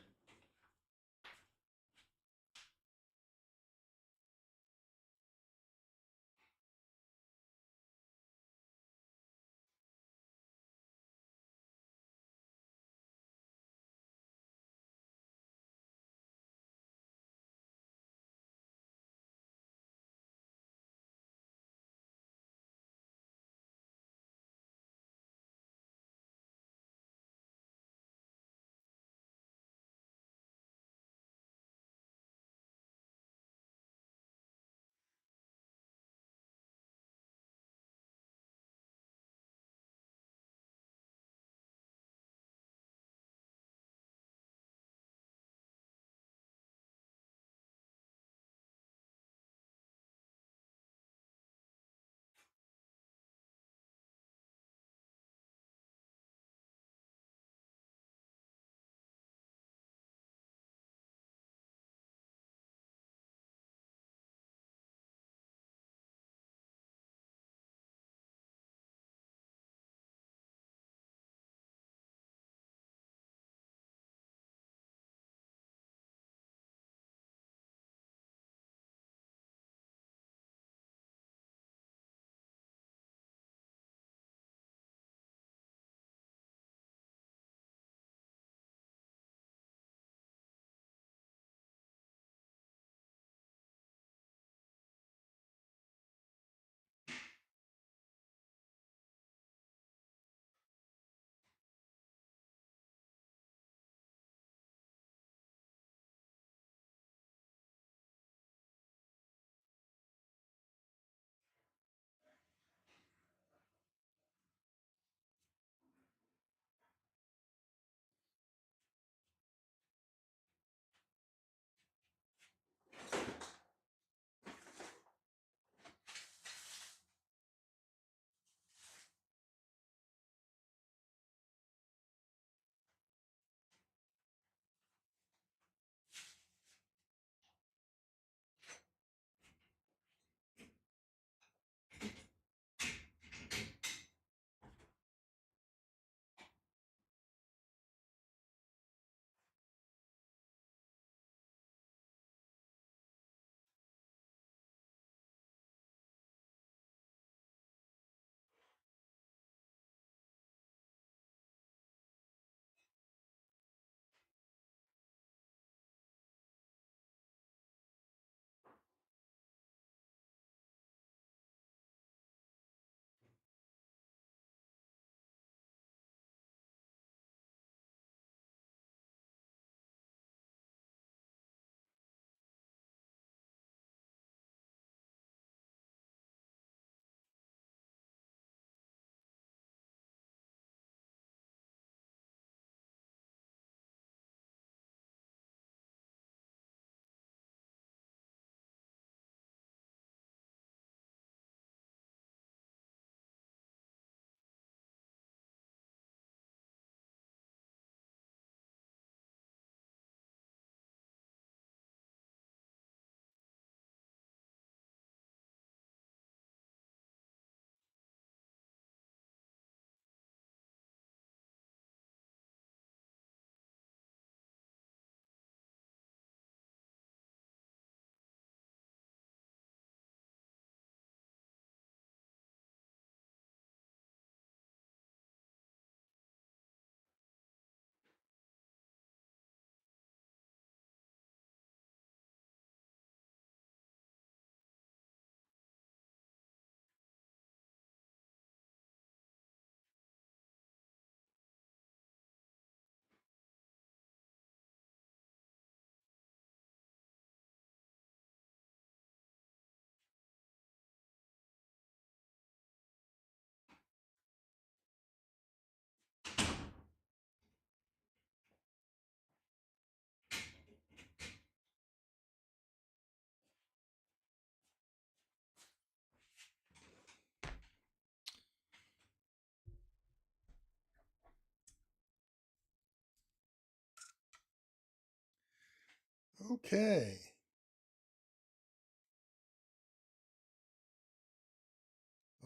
Okay.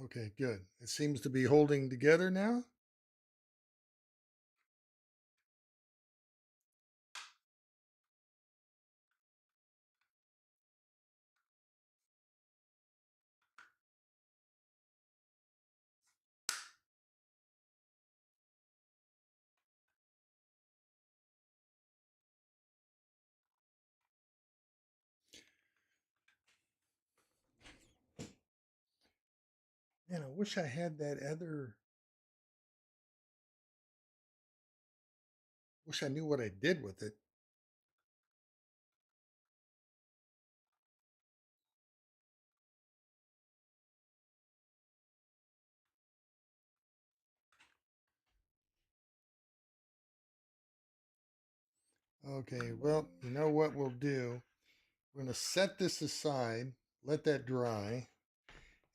Okay, good. It seems to be holding together now. Man, I wish I had that other. Wish I knew what I did with it. Okay, well, you know what we'll do? We're going to set this aside, let that dry,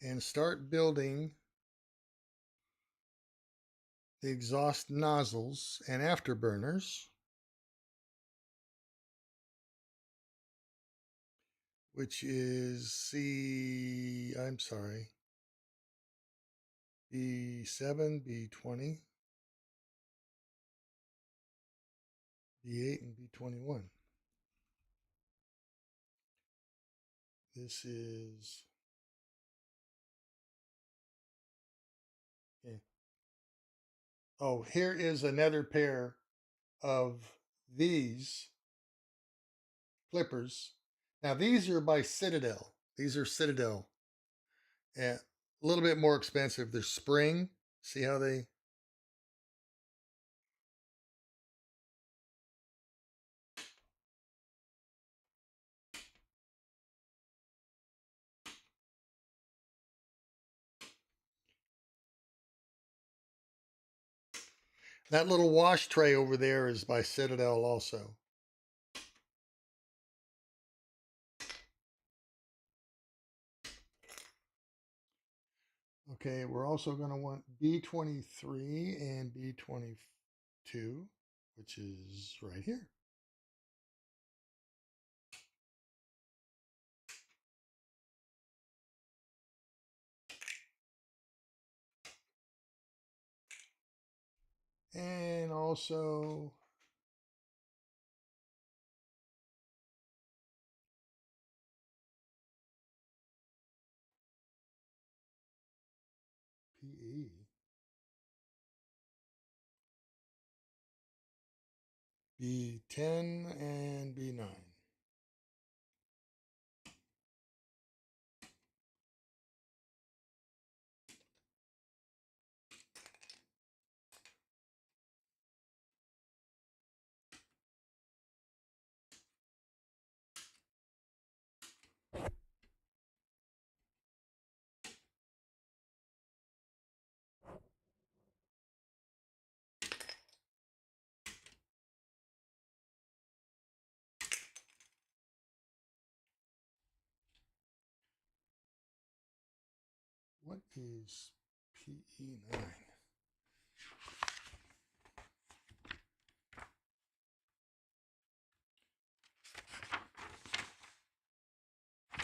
and start building the exhaust nozzles and afterburners, which is B7, B20, B8, and B21. This is, okay. Oh, here is another pair of these clippers. Now these are by Citadel. These are Citadel. And a little bit more expensive. They're spring. See how they. That little wash tray over there is by Citadel also. Okay, we're also going to want B23 and B22, which is right here. And also PE. B10 and B9. What is PE9?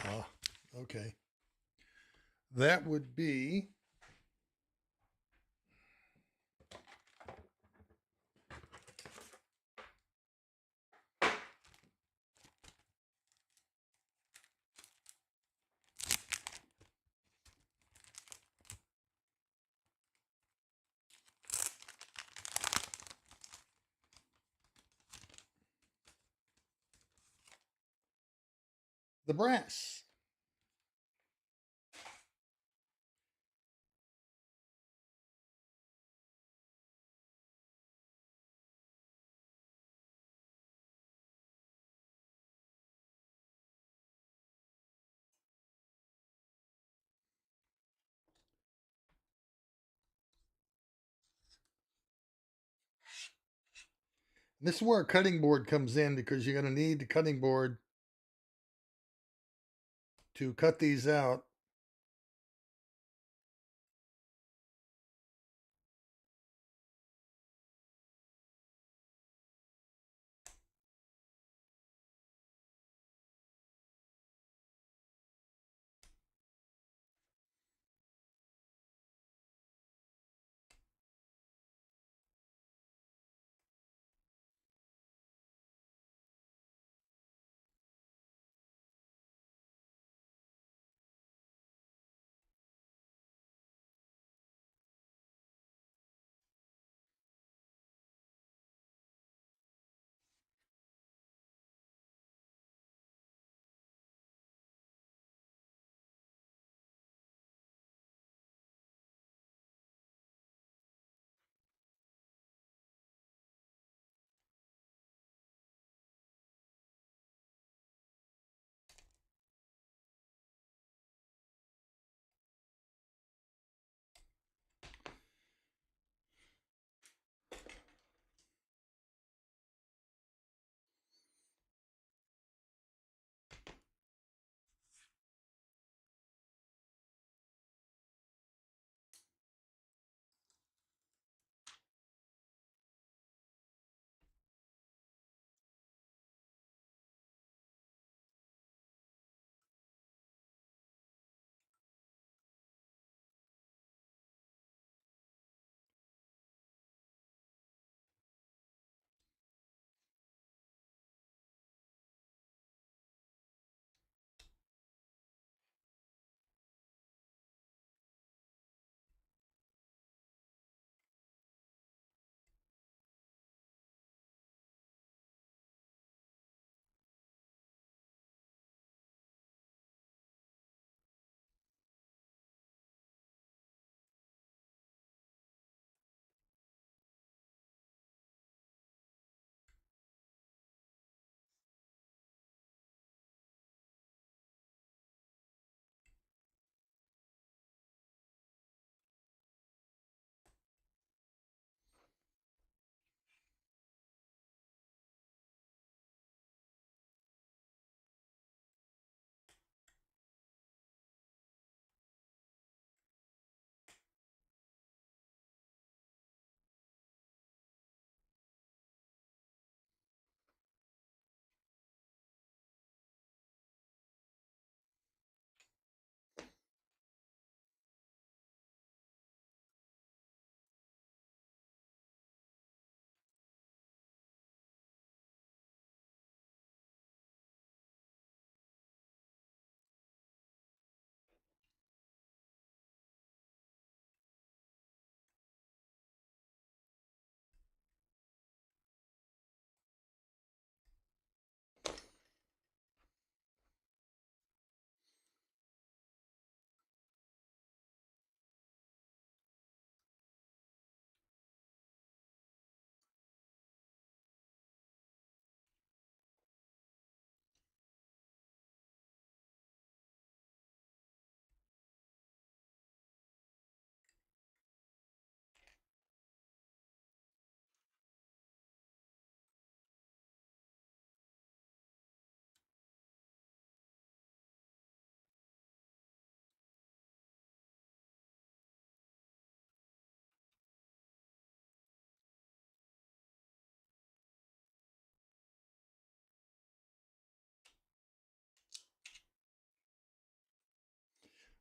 Ah, okay. That would be the brass. This is where a cutting board comes in because you're going to need the cutting board to cut these out.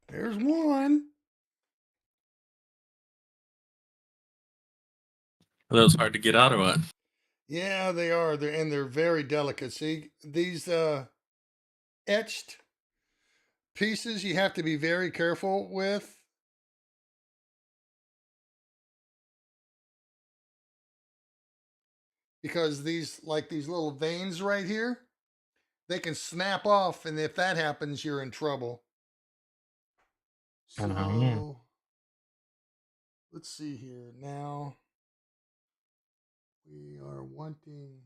There's one. Are those hard to get out or what? Yeah, they are. They're very delicate. See, these etched pieces you have to be very careful with. Because these, like these little veins right here, they can snap off, and if that happens, you're in trouble. So let's see here. Now we are wanting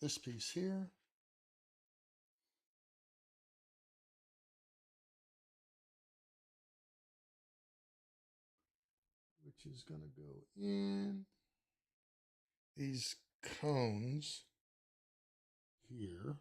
this piece here. Which is going to go in these cones here.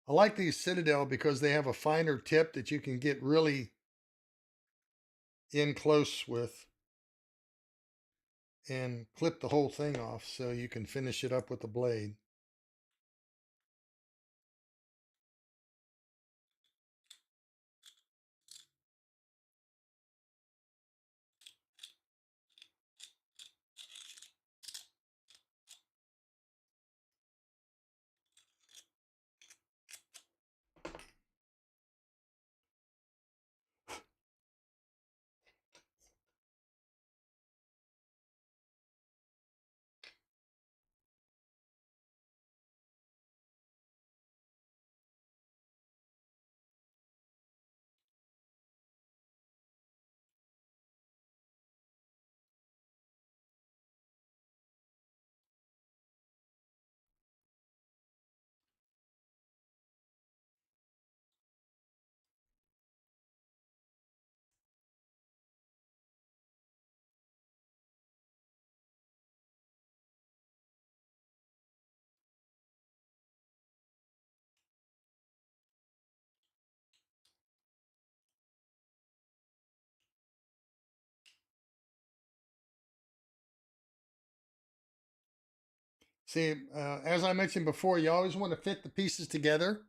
I like these Citadel because they have a finer tip that you can get really in close with and clip the whole thing off so you can finish it up with the blade. See, as I mentioned before, you always want to fit the pieces together.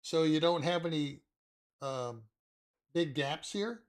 So you don't have any um, big gaps here.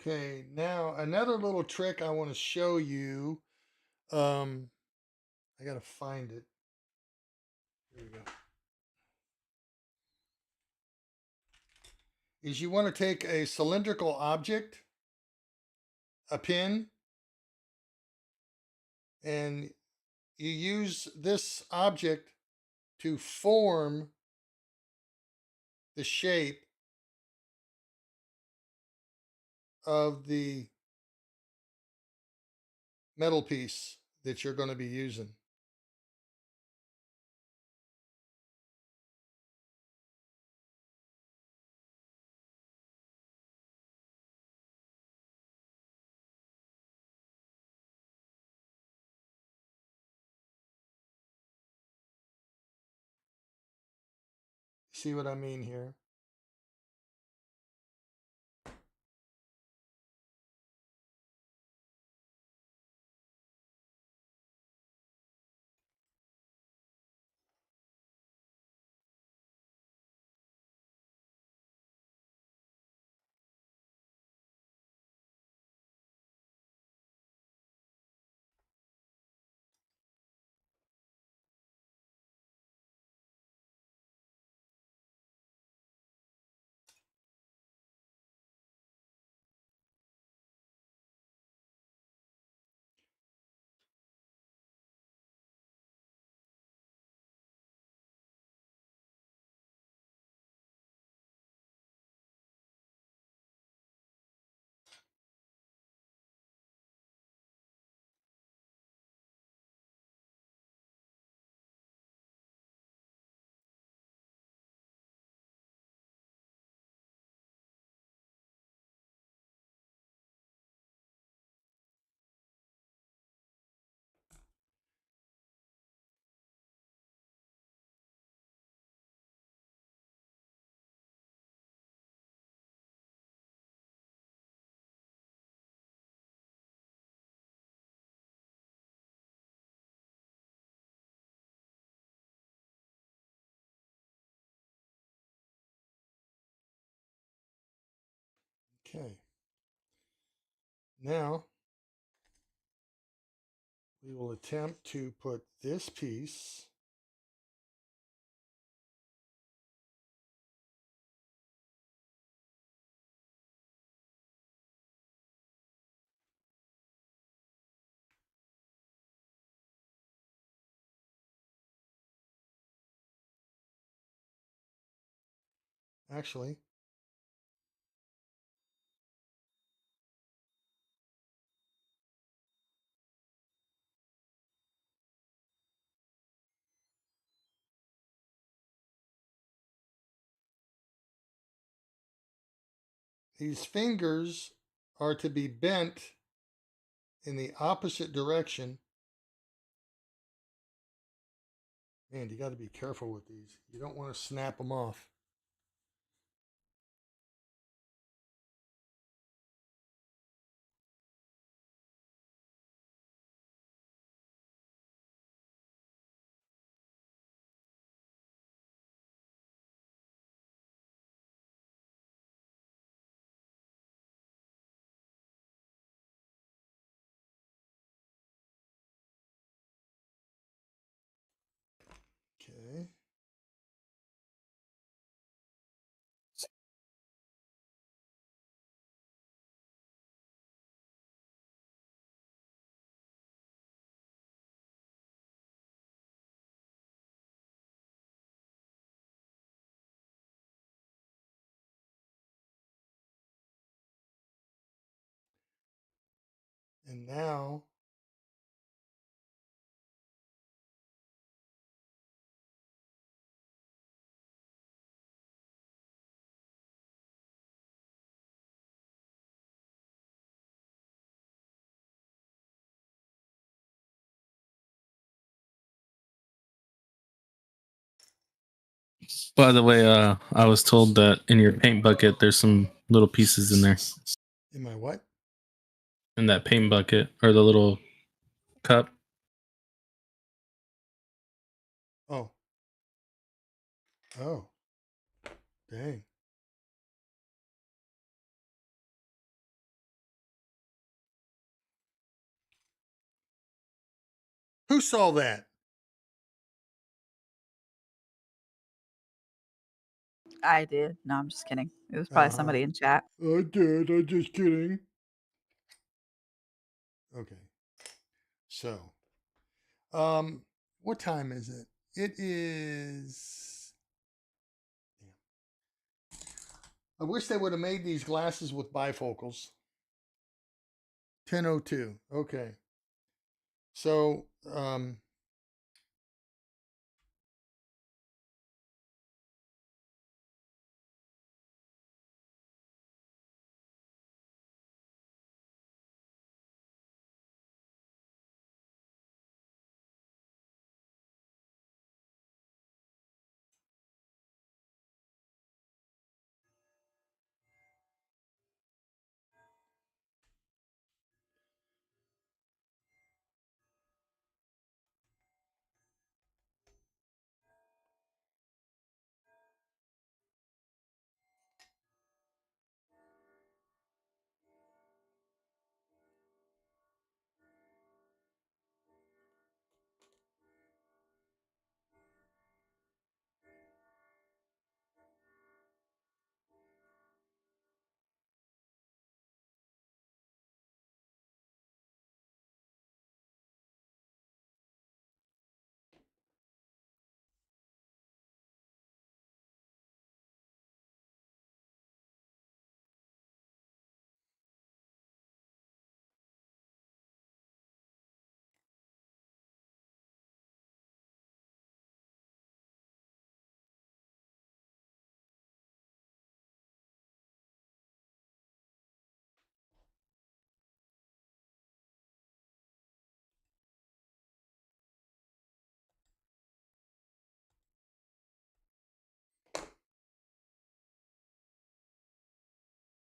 Okay, now another little trick I want to show you. I got to find it. Here we go. is you want to take a cylindrical object, a pin, and you use this object to form the shape of the metal piece that you're going to be using. See what I mean here? Okay. Now we will attempt to put this piece actually. These fingers are to be bent in the opposite direction. Man, you got to be careful with these. You don't want to snap them off. Okay. And now By the way, I was told that in your paint bucket, there's some little pieces in there. in my what? In that paint bucket or the little cup. Oh. Oh. Dang. Who saw that? I did. No, I'm just kidding. It was probably Uh-huh. somebody in chat. I did. I'm just kidding. Okay. So, what time is it? It is. I wish they would have made these glasses with bifocals. 10:02. Okay. So,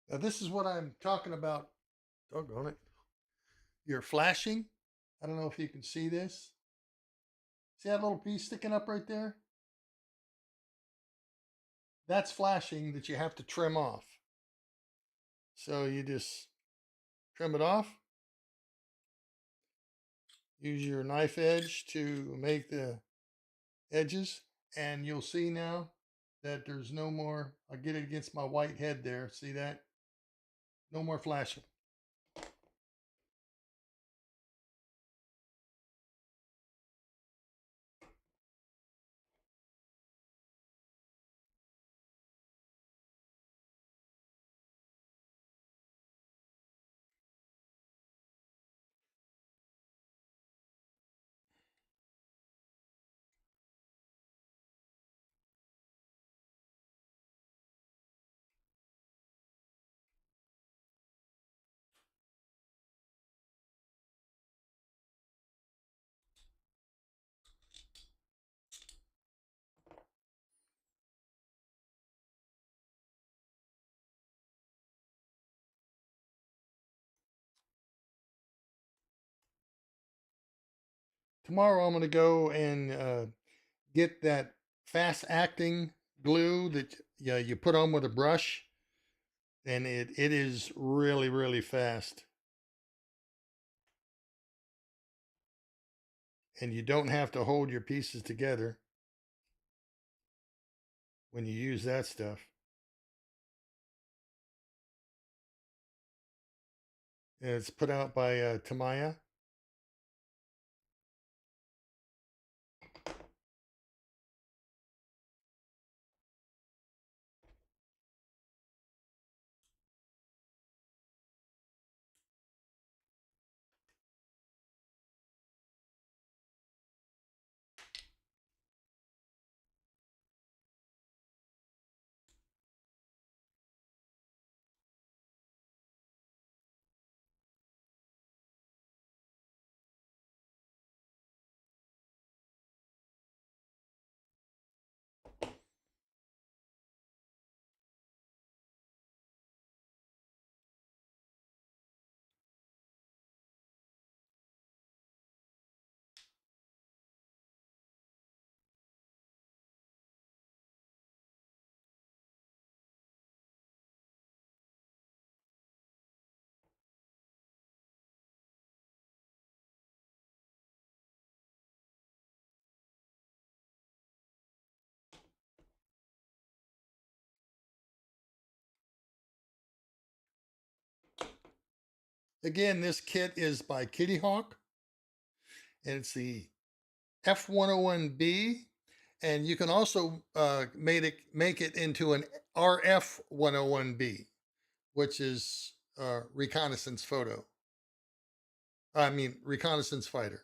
now this is what I'm talking about. Doggone it. You're flashing. I don't know if you can see this. See that little piece sticking up right there? That's flashing that you have to trim off. So you just trim it off. Use your knife edge to make the edges. And you'll see now that there's no more. I'll get it against my white head there. See that? No more flashing. Tomorrow I'm going to go and get that fast acting glue that you put on with a brush. And it is really, really fast. And you don't have to hold your pieces together when you use that stuff. And it's put out by Tamaya. Again, this kit is by Kitty Hawk, and it's the F-101B, and you can also make it into an RF-101B, which is reconnaissance photo. I mean, reconnaissance fighter.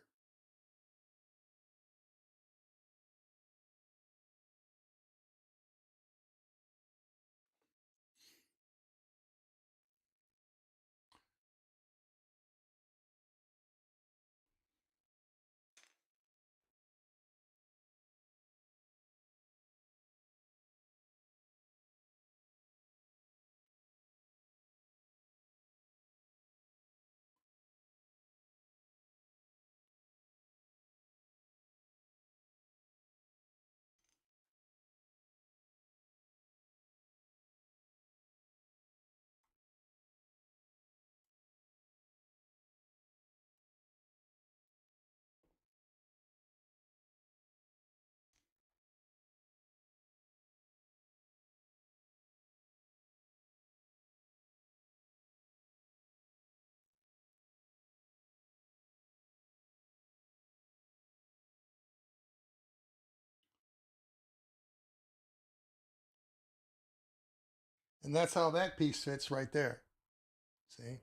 And that's how that piece fits right there. See?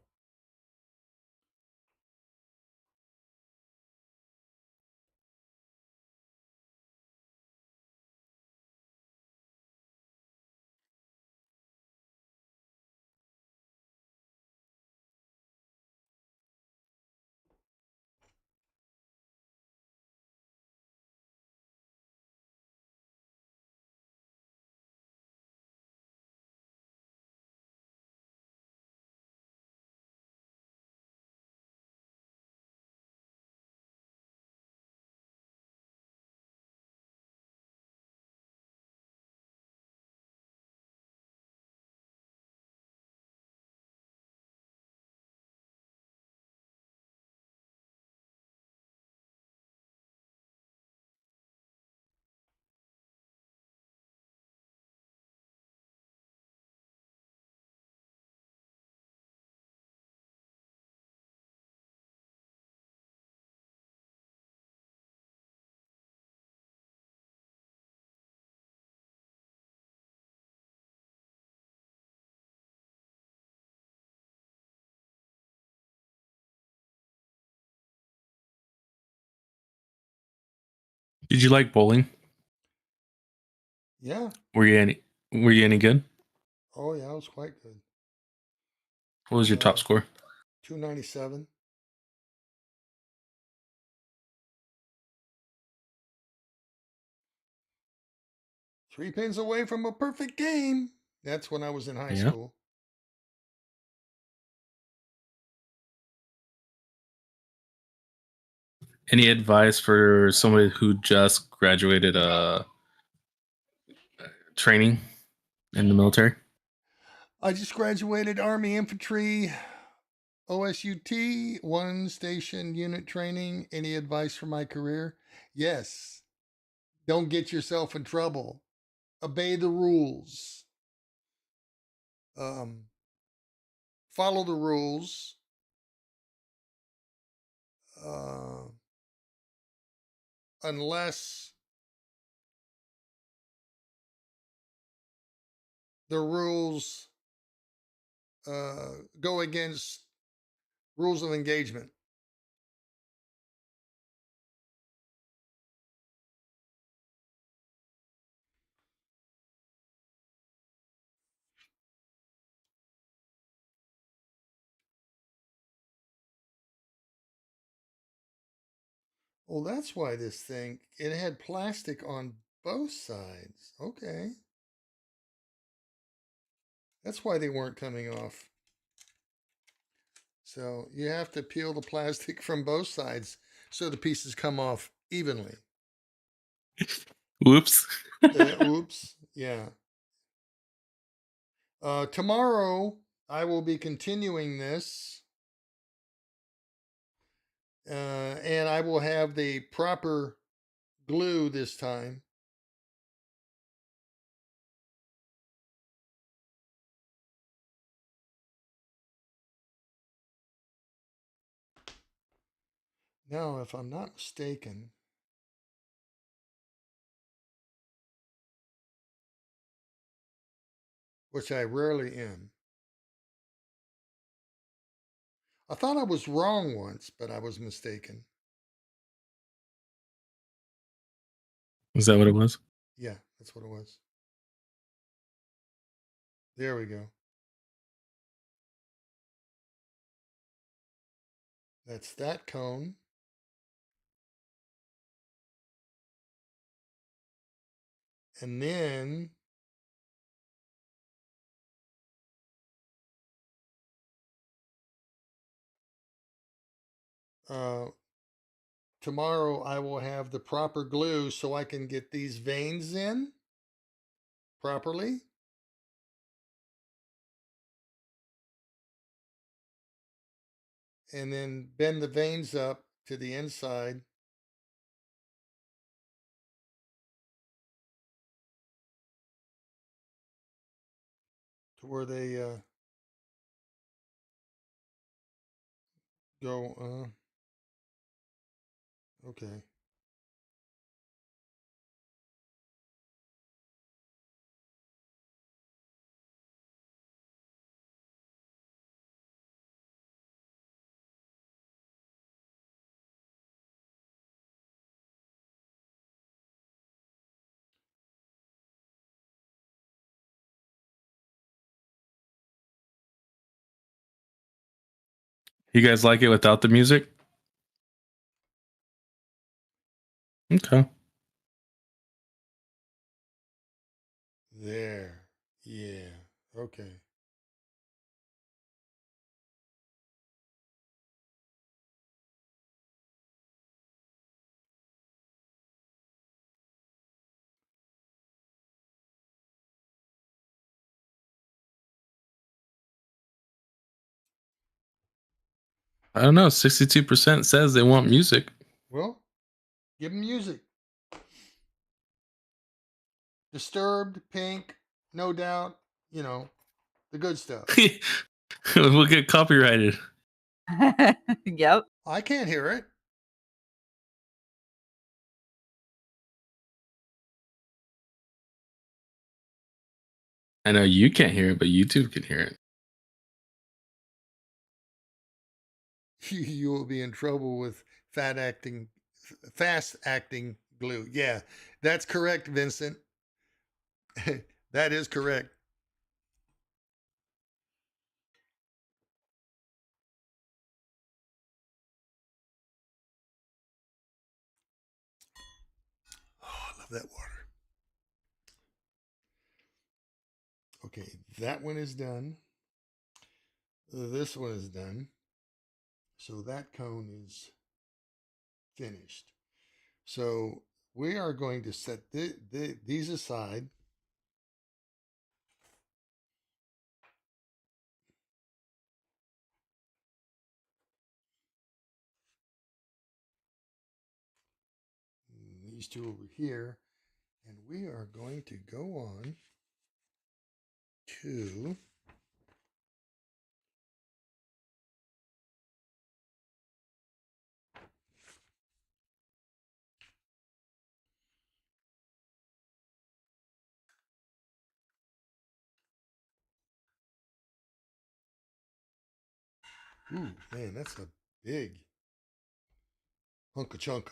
Did you like bowling? Yeah. Were you any good? Oh, yeah, it was quite good. What was your top score? 297. Three pins away from a perfect game. That's when I was in high Yeah. school. Any advice for somebody who just graduated training in the military? I just graduated Army Infantry OSUT, one station unit training. Any advice for my career? Yes. Don't get yourself in trouble. Obey the rules. Follow the rules. Unless the rules go against rules of engagement. Well, that's why this thing, it had plastic on both sides. Okay. That's why they weren't coming off. So you have to peel the plastic from both sides so the pieces come off evenly. Whoops. Oops. Yeah. Tomorrow, I will be continuing this. And I will have the proper glue this time. Now, if I'm not mistaken, which I rarely am, I thought I was wrong once, but I was mistaken. Is that what it was? Yeah, that's what it was. There we go. That's that cone. And then tomorrow I will have the proper glue so I can get these veins in properly. And then bend the veins up to the inside. To where they go. Okay. You guys like it without the music? Okay. There. Yeah. Okay. I don't know. 62% says they want music. Well, give them music. Disturbed, Pink, No Doubt, you know, the good stuff. We'll get copyrighted. Yep. I can't hear it. I know you can't hear it, but YouTube can hear it. You will be in trouble with fast acting glue. Yeah, that's correct, Vincent. That is correct. Oh, I love that water. Okay, that one is done. This one is done. So that cone is finished. So we are going to set these aside. These two over here. And we are going to go on to ooh, man, that's a big hunka chunka.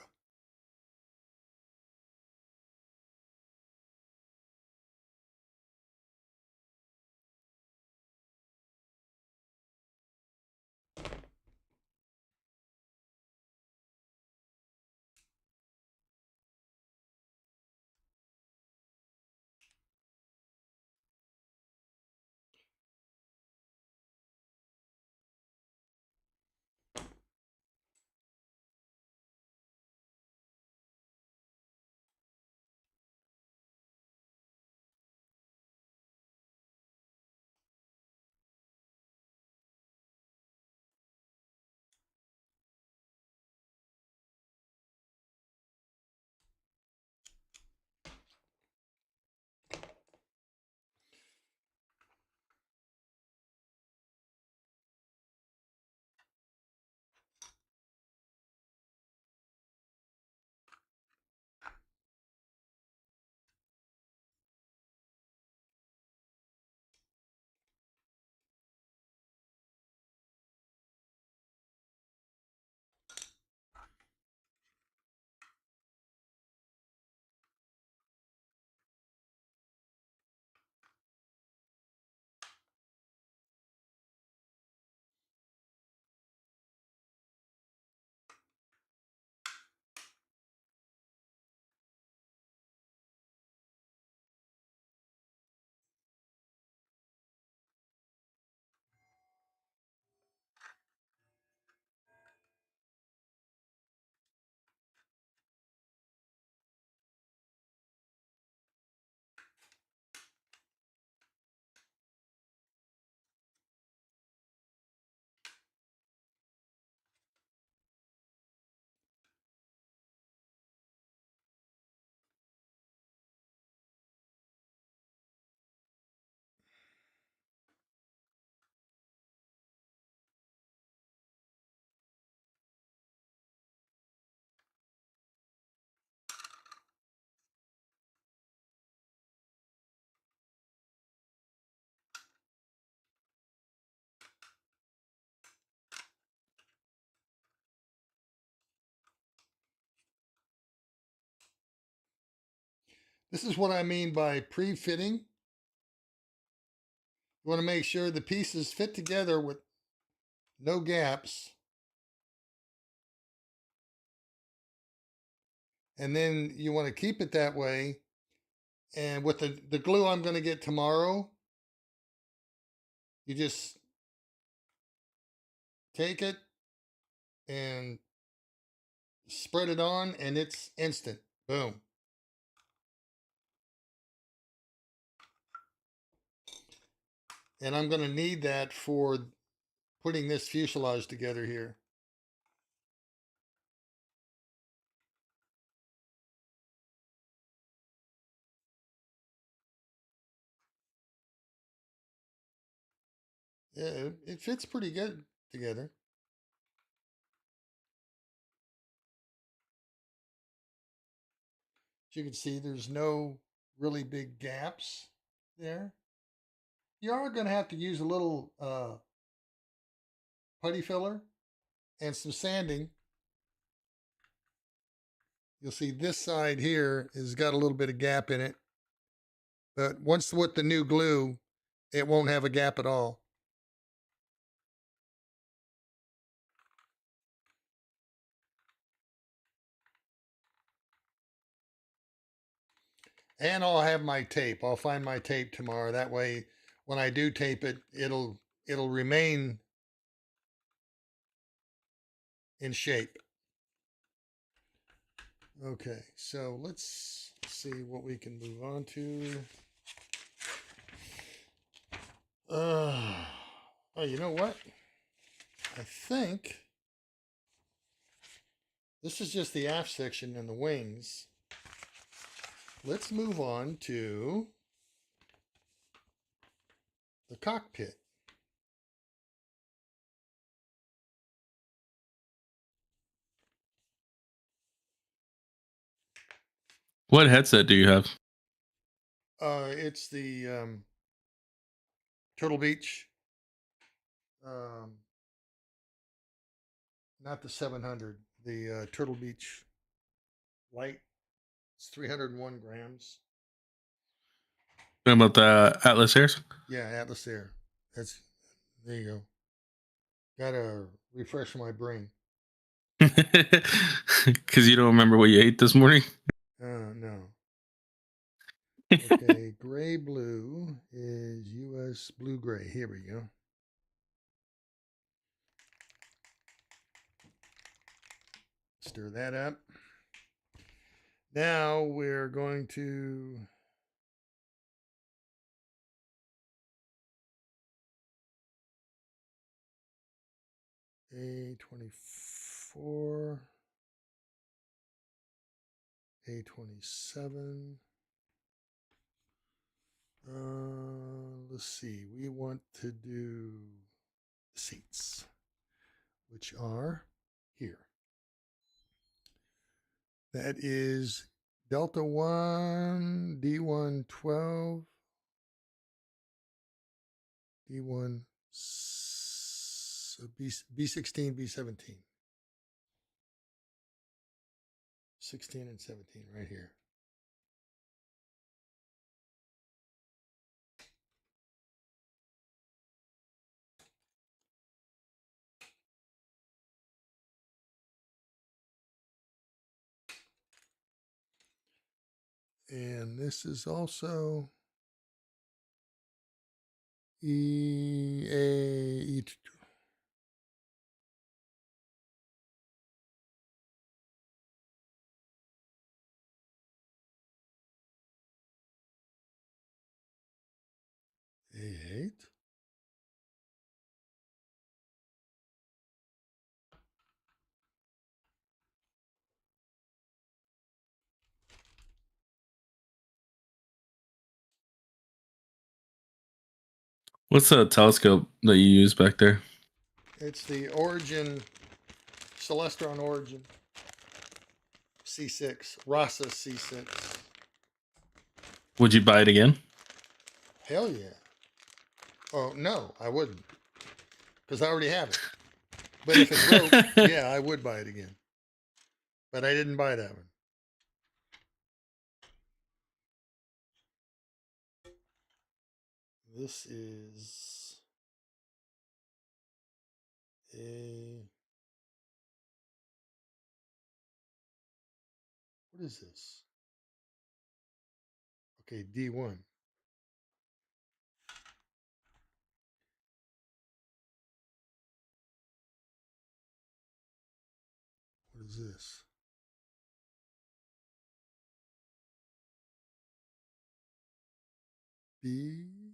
This is what I mean by pre-fitting. You want to make sure the pieces fit together with no gaps. And then you want to keep it that way. And with the glue I'm going to get tomorrow, you just take it and spread it on, and it's instant. Boom. And I'm going to need that for putting this fuselage together here. Yeah, it fits pretty good together. As you can see, there's no really big gaps there. You are going to have to use a little putty filler and some sanding. You'll see this side here has got a little bit of gap in it. But once with the new glue, it won't have a gap at all. And I'll have my tape. I'll find my tape tomorrow. That way, when I do tape it, it'll remain in shape. Okay, so let's see what we can move on to. Oh, you know what? I think this is just the aft section and the wings. Let's move on to the cockpit. What headset do you have? It's the Turtle Beach. Not the 700. The Turtle Beach Light. It's 301 grams. Talking about the Atlas Airs? Yeah, Atlas Air. There you go. Gotta refresh my brain. Because you don't remember what you ate this morning? No. Okay, gray blue is US blue gray. Here we go. Stir that up. Now we're going to A24, A27. Let's see. We want to do the seats, which are here. That is Delta 1, D112, D1, B16, B17. 16 and 17 right here. And this is also EA. A8. What's the telescope that you use back there? It's the Origin, Celestron Origin C6, Rasa C6. Would you buy it again? Hell yeah. Oh, no, I wouldn't. Because I already have it. But if it broke, yeah, I would buy it again. But I didn't buy that one. This is a, what is this? Okay, D1. What is this? B.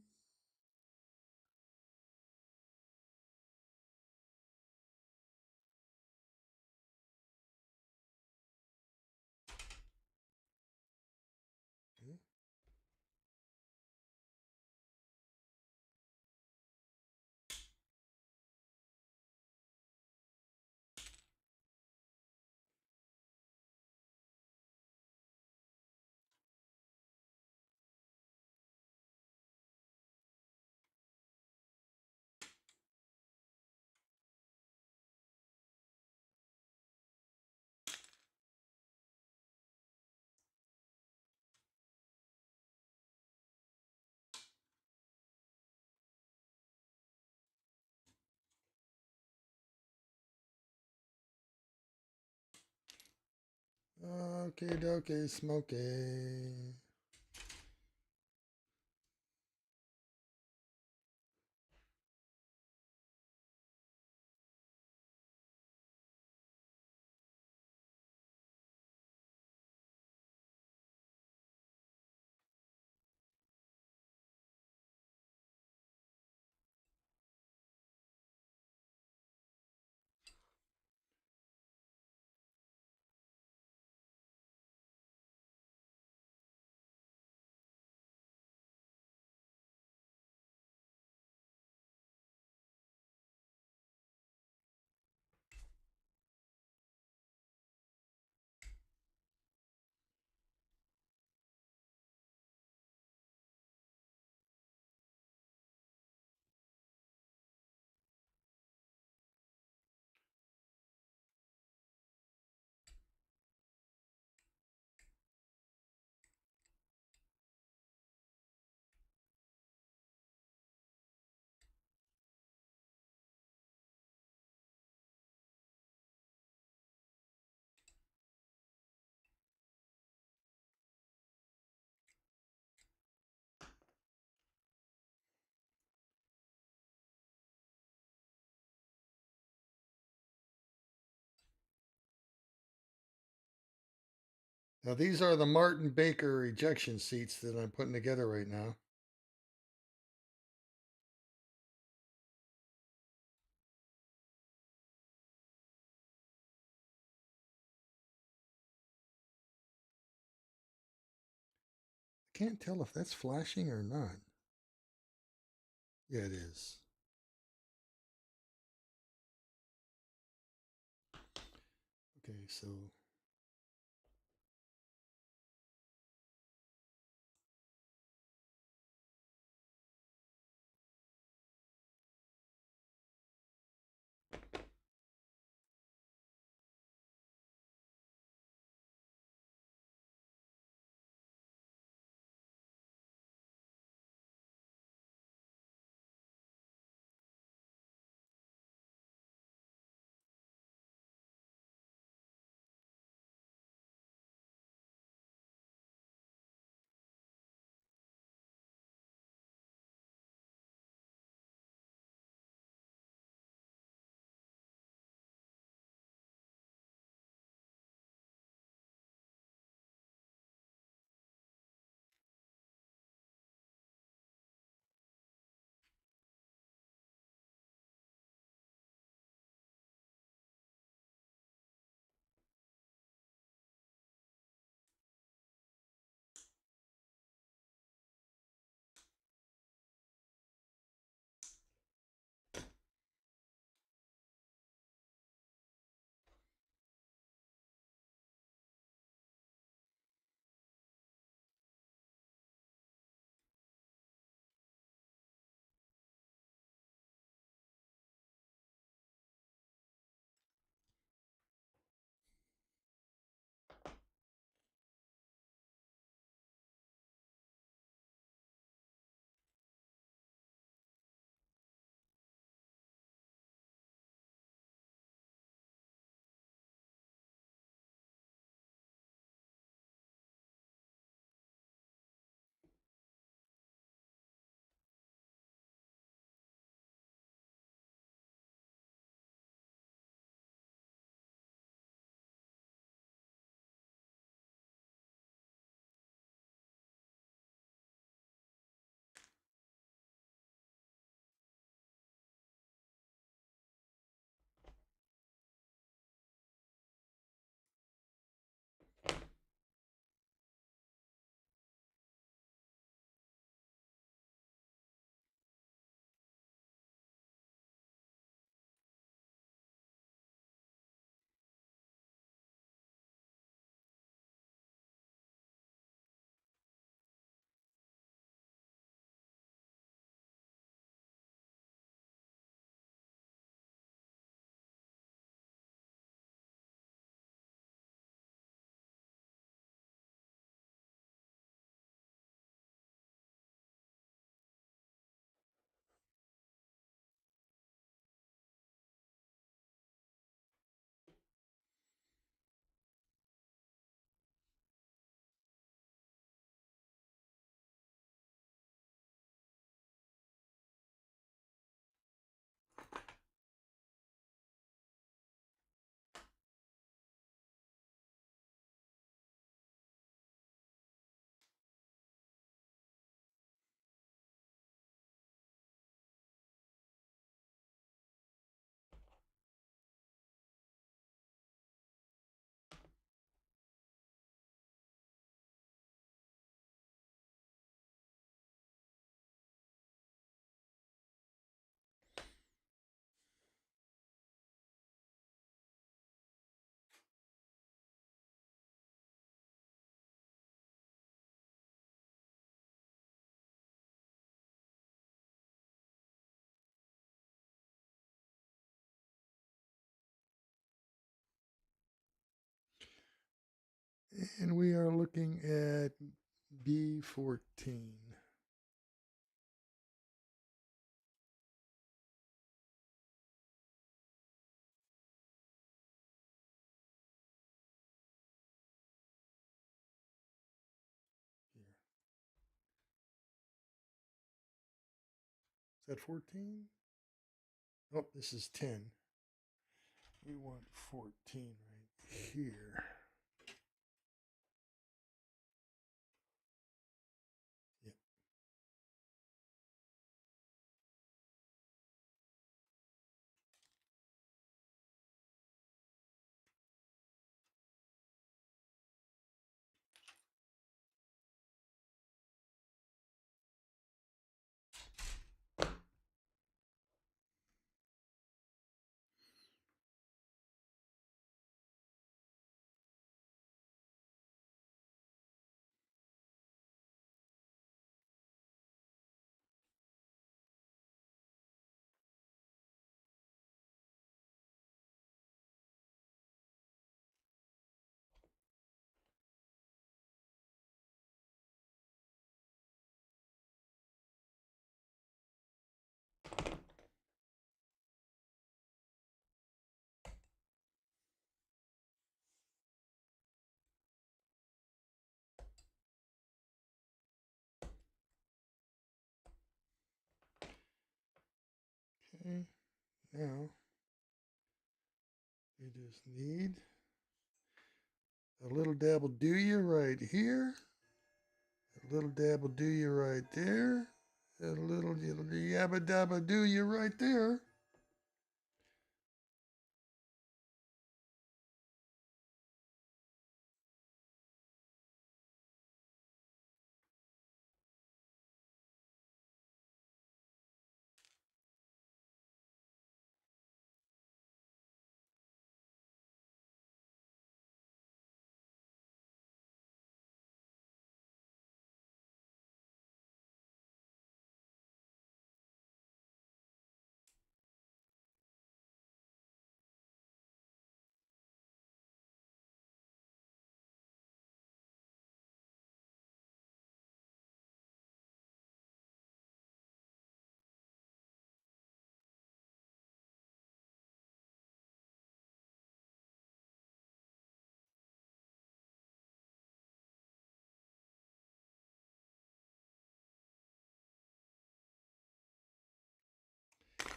Okay. Okay, dokie, smoky. Now these are the Martin Baker ejection seats that I'm putting together right now. I can't tell if that's flashing or not. Yeah, it is. Okay, so And we are looking at B14. Is that 14? Oh, this is 10. We want 14 right here. Yep. Okay, now we just need a little dab will do you right here. A little dab will do you right there. A little yabba dabba do you right there.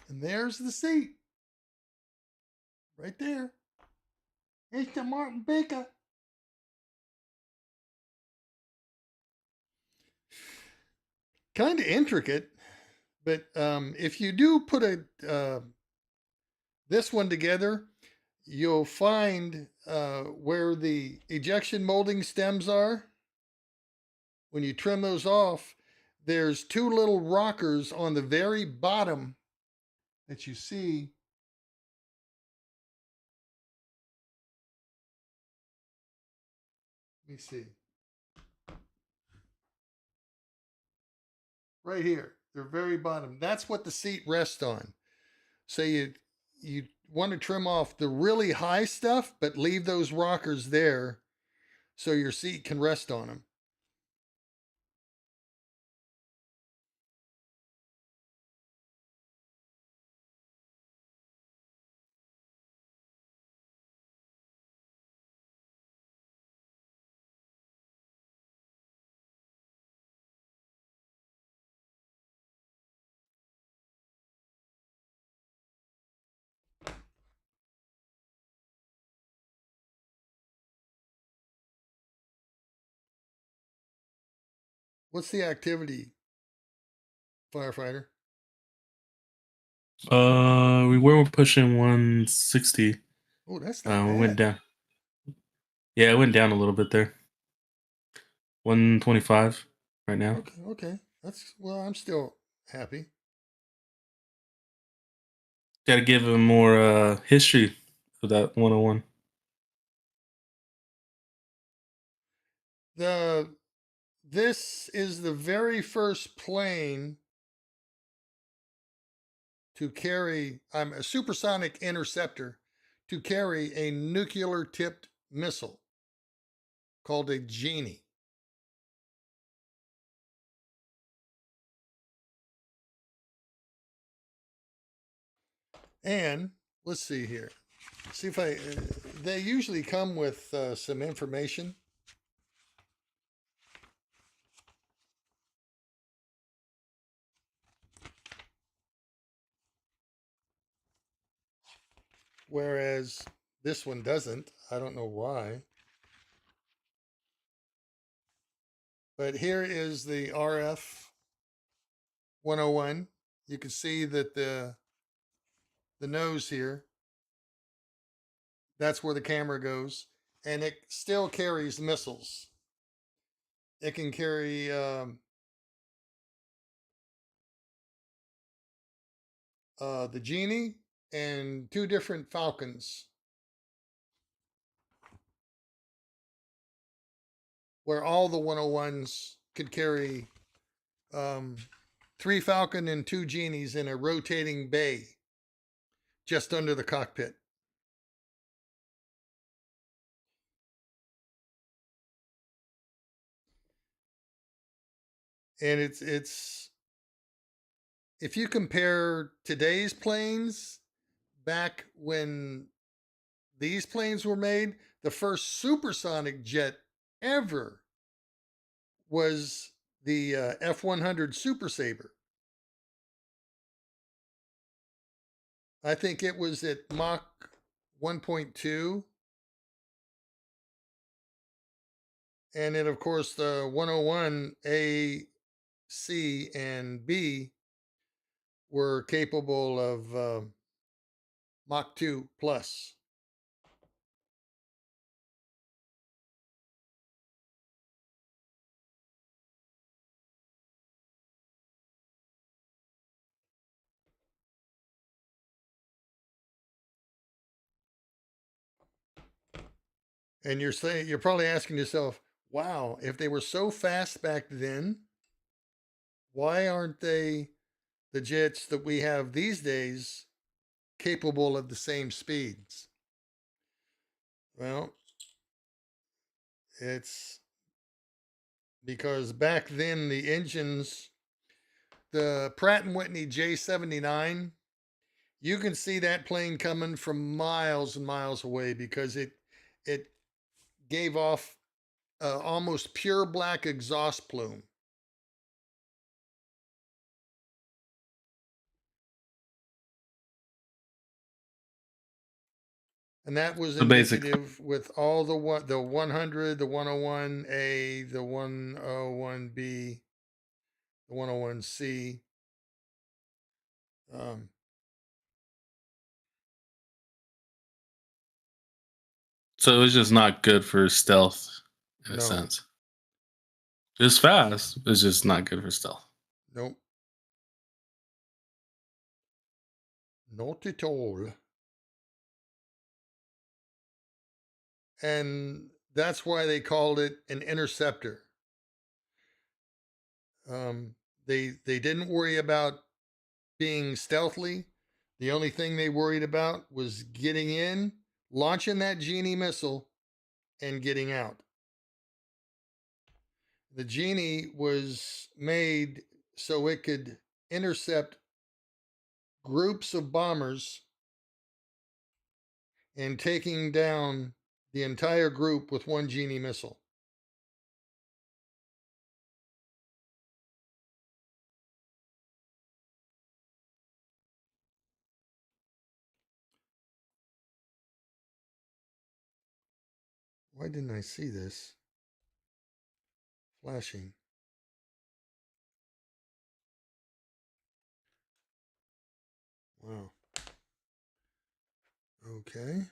And there's the seat. Right there. It's the Martin Baker. Kind of intricate, but if you do put this one together, you'll find where the ejection molding stems are. When you trim those off, there's two little rockers on the very bottom that you see. Let me see. Right here, the very bottom. That's what the seat rests on. So you want to trim off the really high stuff, but leave those rockers there so your seat can rest on them. What's the activity, firefighter? We were pushing 160. Oh, that's not We bad. went down. Yeah, it went down a little bit there. 125 right now. Okay. That's, well, I'm still happy. Got to give him more history of that 101. This is the very first plane to carry a supersonic interceptor to carry a nuclear tipped missile called a genie. And let's see here. See if I, they usually come with some information. Whereas this one doesn't. I don't know why. But here is the RF 101. You can see that the nose here, that's where the camera goes. And it still carries missiles. It can carry the Genie and 2 different Falcons, where all the 101s could carry 3 Falcon and 2 Genies in a rotating bay just under the cockpit. And it's if you compare today's planes back when these planes were made, the first supersonic jet ever was the F-100 Super Sabre. I think it was at Mach 1.2. And then, of course, the 101 A, C, and B were capable of Mach 2 plus. And you're probably asking yourself, wow, if they were so fast back then, why aren't they the jets that we have these days capable of the same speeds? Well, it's because back then the engines, the Pratt & Whitney J79, you can see that plane coming from miles and miles away because it gave off almost pure black exhaust plume. And that was The basic. indicative with all the 100, the 101A, the 101B, the 101C. So it was just not good for stealth in a No. sense. It's fast. It's just not good for stealth. Nope. Not at all. And that's why they called it an interceptor. They didn't worry about being stealthily. The only thing they worried about was getting in, launching that Genie missile, and getting out. The Genie was made so it could intercept groups of bombers and taking down the entire group with one Genie missile. Why didn't I see this? Flashing. Wow. Okay.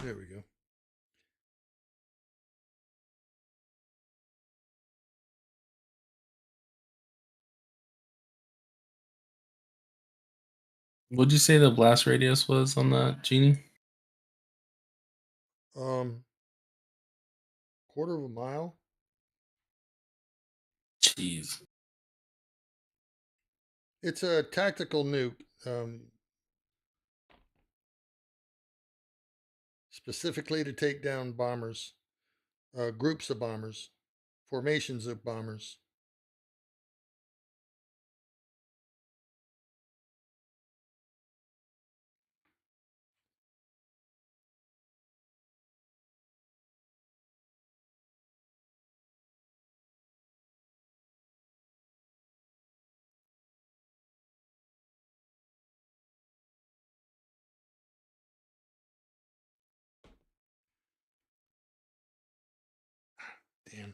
There we go. What'd you say the blast radius was on that Genie? Quarter of a mile. Jeez. It's a tactical nuke, specifically to take down bombers, groups of bombers, formations of bombers. Damn.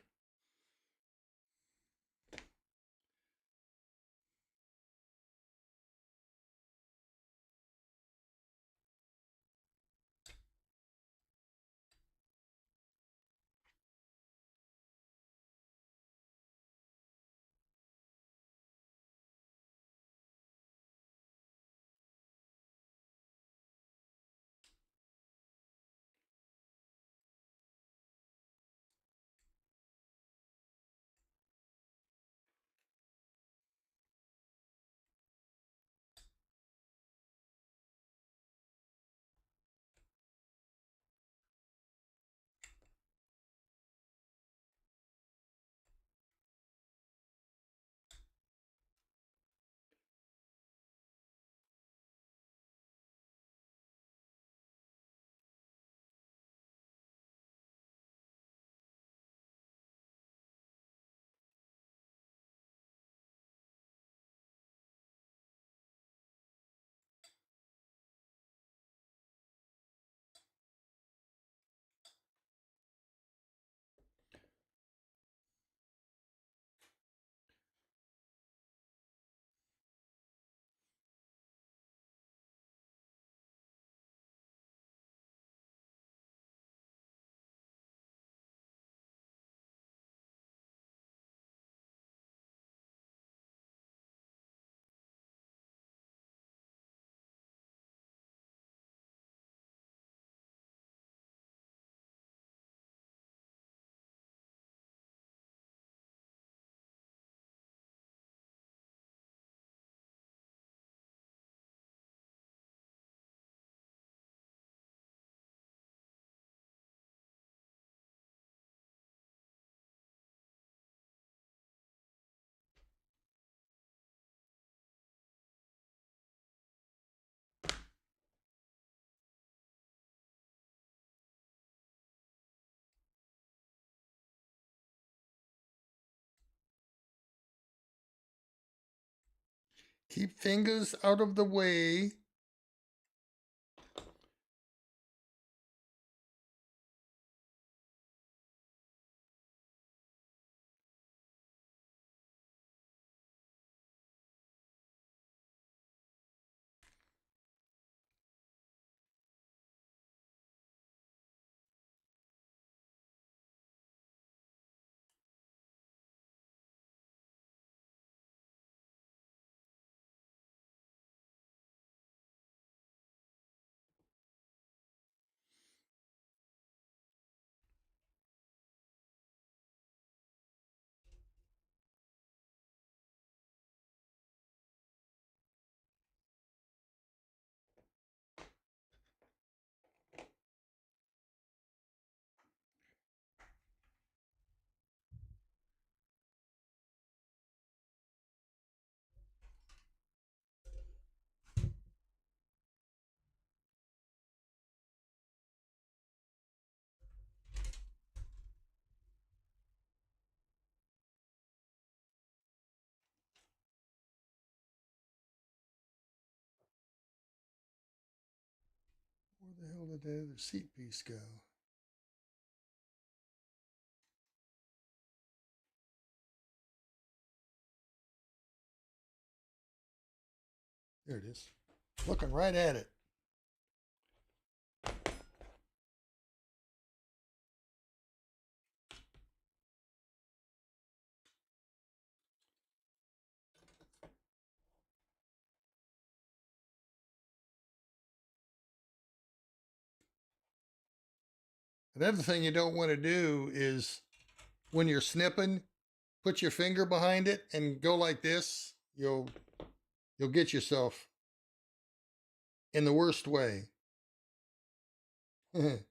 Keep fingers out of the way. Where the hell did the other seat piece go? There it is. Looking right at it. Another thing you don't want to do is when you're snipping, put your finger behind it and go like this. You'll get yourself in the worst way. Okay.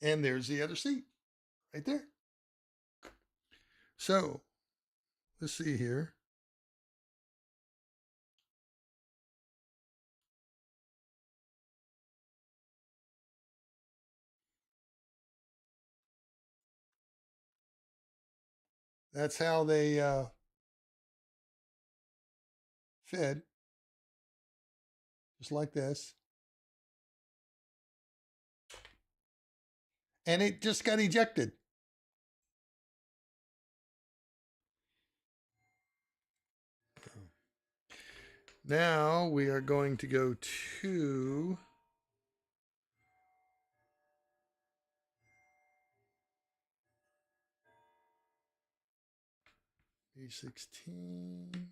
And there's the other seat right there. So let's see here. That's how they fed, just like this. And it just got ejected. Now we are going to go to B16.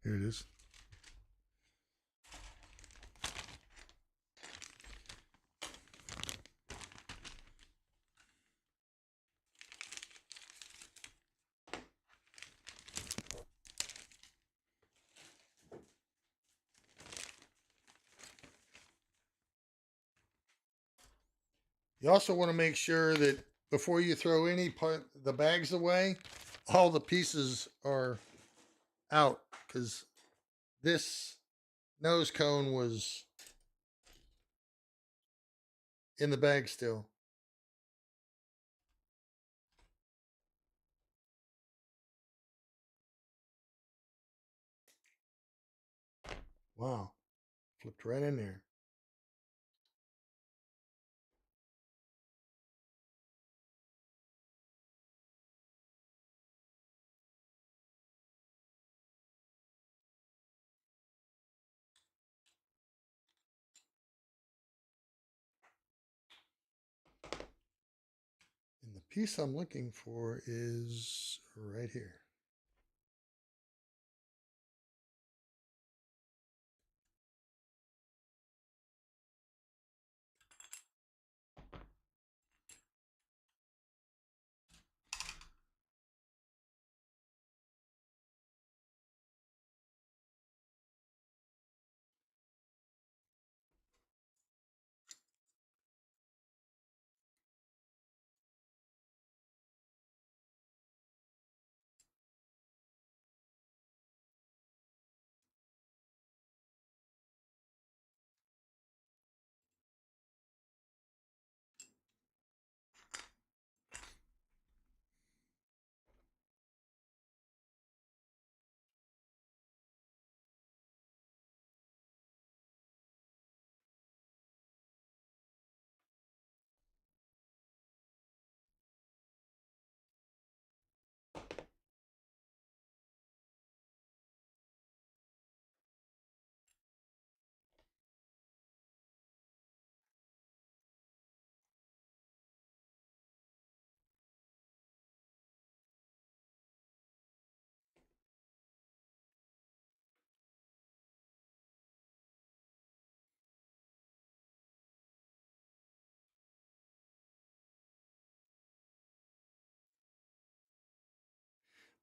Here it is. You also want to make sure that before you throw any part the bags away, all the pieces are out, because this nose cone was in the bag still. Wow, flipped right in there. And the piece I'm looking for is right here.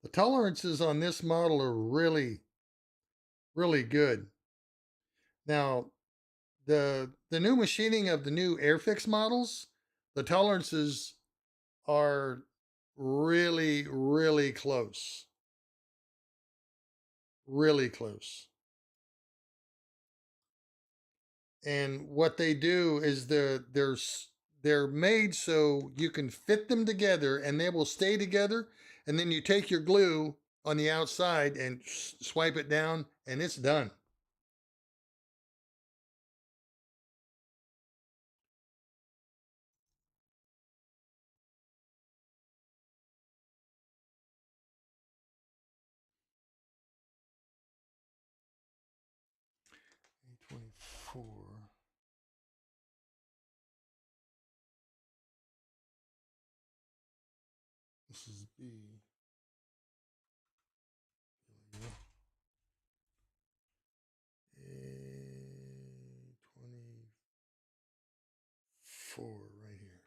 The tolerances on this model are really, really good. Now, the new machining of the new Airfix models, the tolerances are really, really close. Really close. And what they do is they're made so you can fit them together and they will stay together. And then you take your glue on the outside and swipe it down and it's done. A24. This is B. Here we go. A24 right here.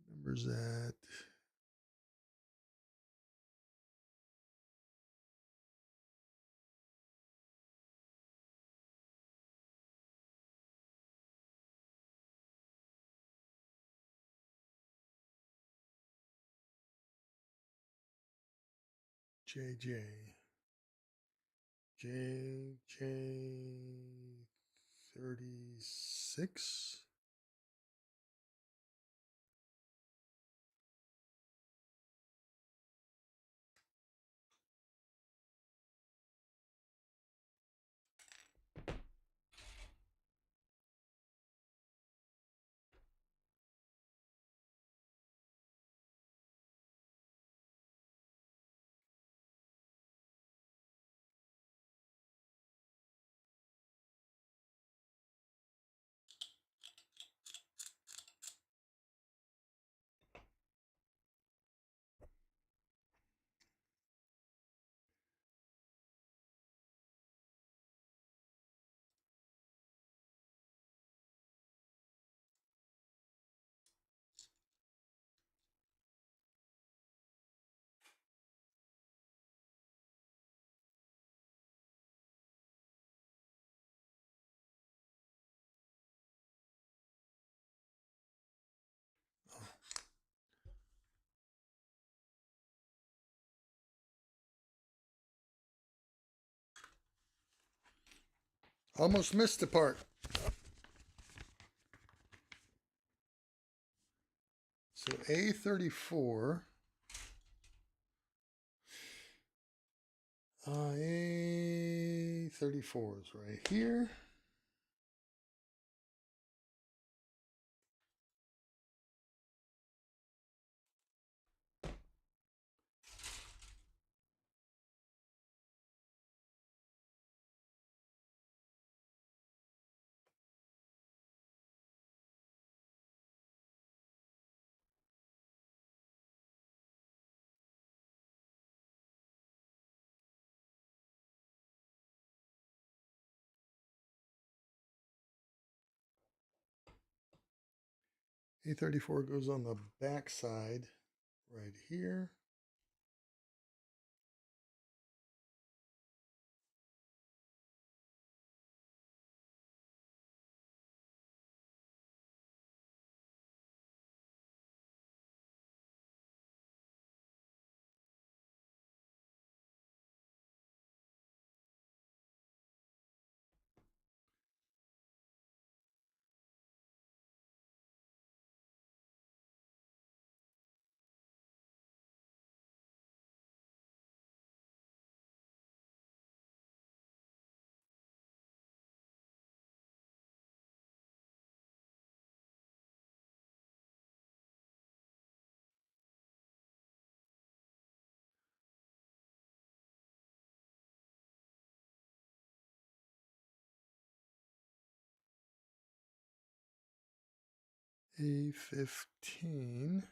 What number's that? JJ. JJ36. Almost missed the part. So A34. A34 is right here. A34 goes on the back side right here. A15.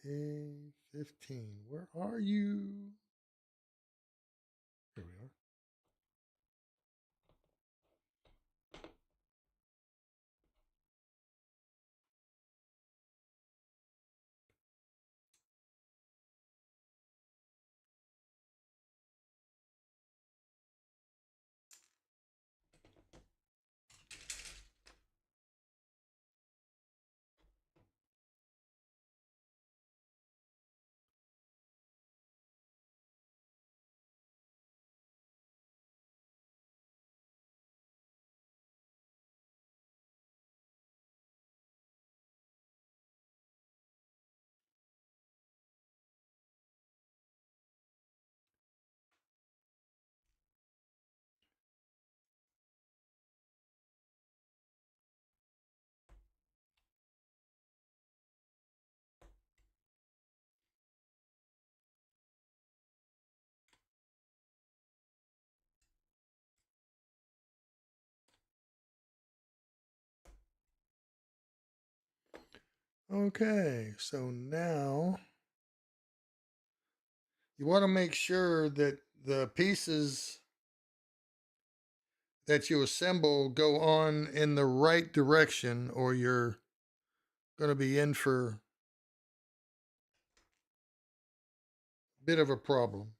A15. Where are you? Here we are. Okay, so now you want to make sure that the pieces that you assemble go on in the right direction, or you're going to be in for a bit of a problem.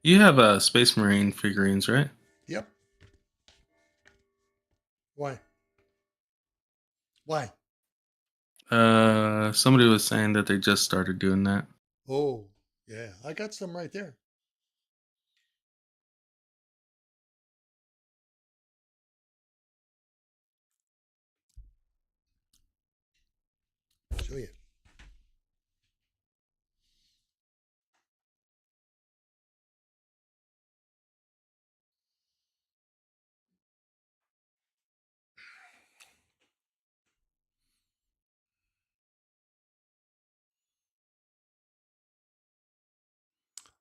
You have Space Marine figurines, right? Yep. Why? Why? Somebody was saying that they just started doing that. Oh, yeah. I got some right there. Show you.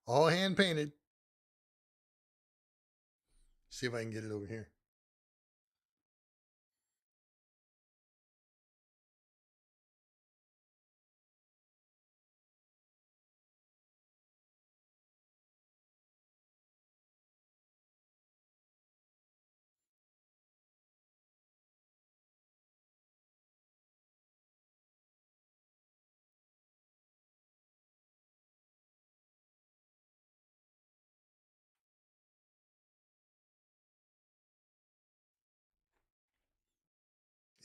All hand painted. See if I can get it over here.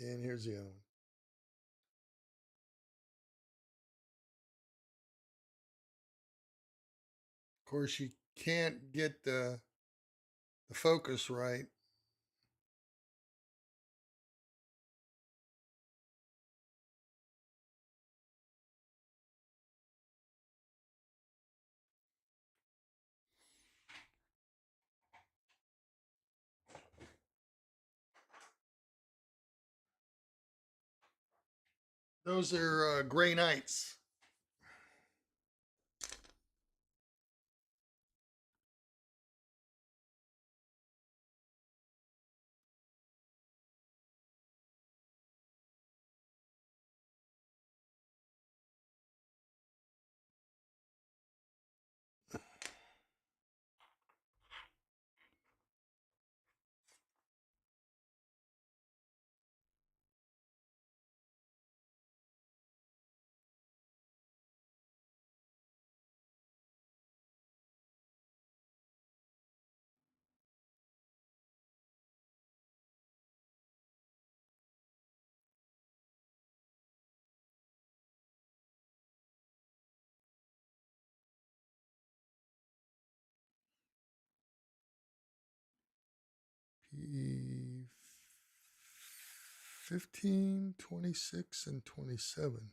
And here's the other one. Of course, you can't get the focus right. Those are Gray Knights. P 15, 26, and 27.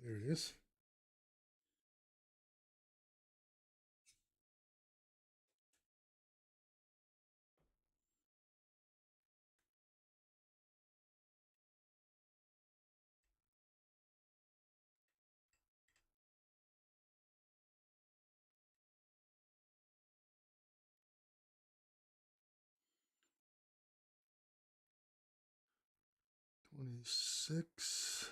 There it is. $26.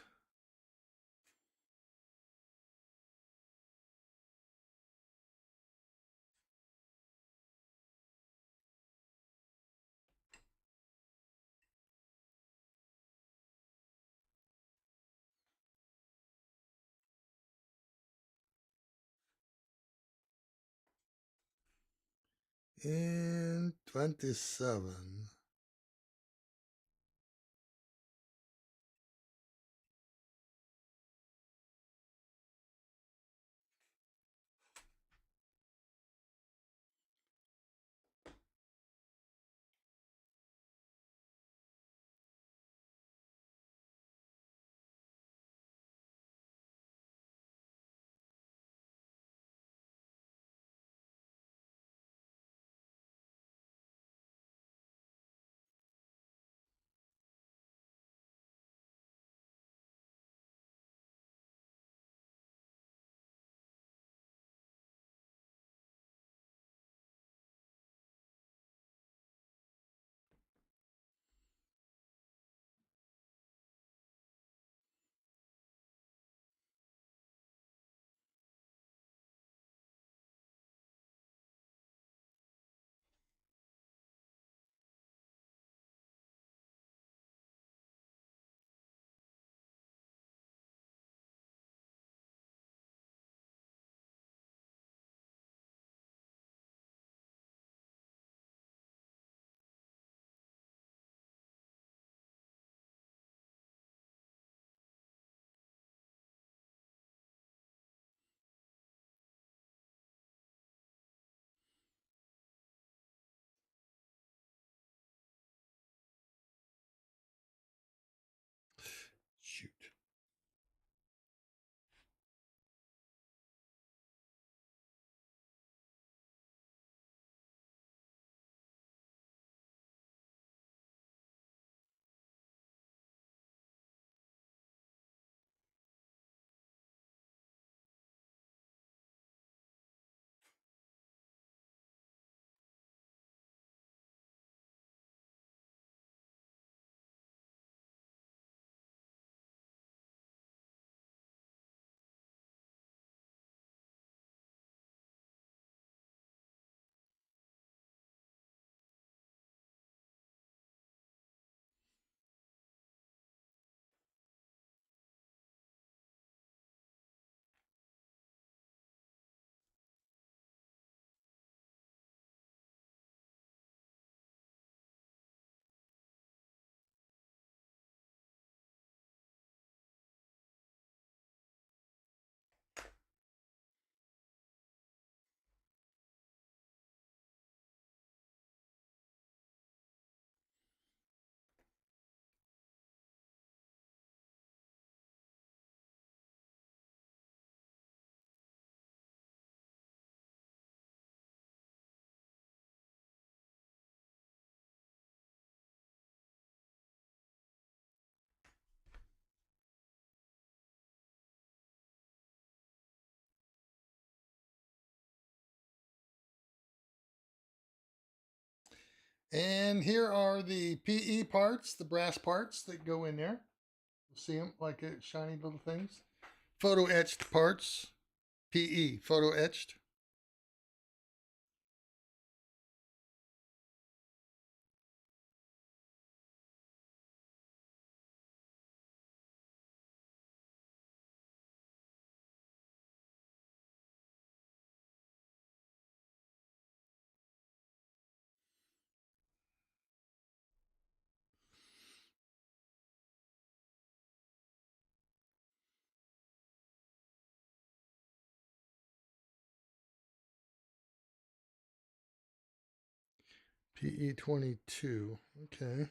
And 27. And here are the PE parts, the brass parts that go in there. You see them like shiny little things. Photo etched parts, PE, photo etched. PE 22. Okay.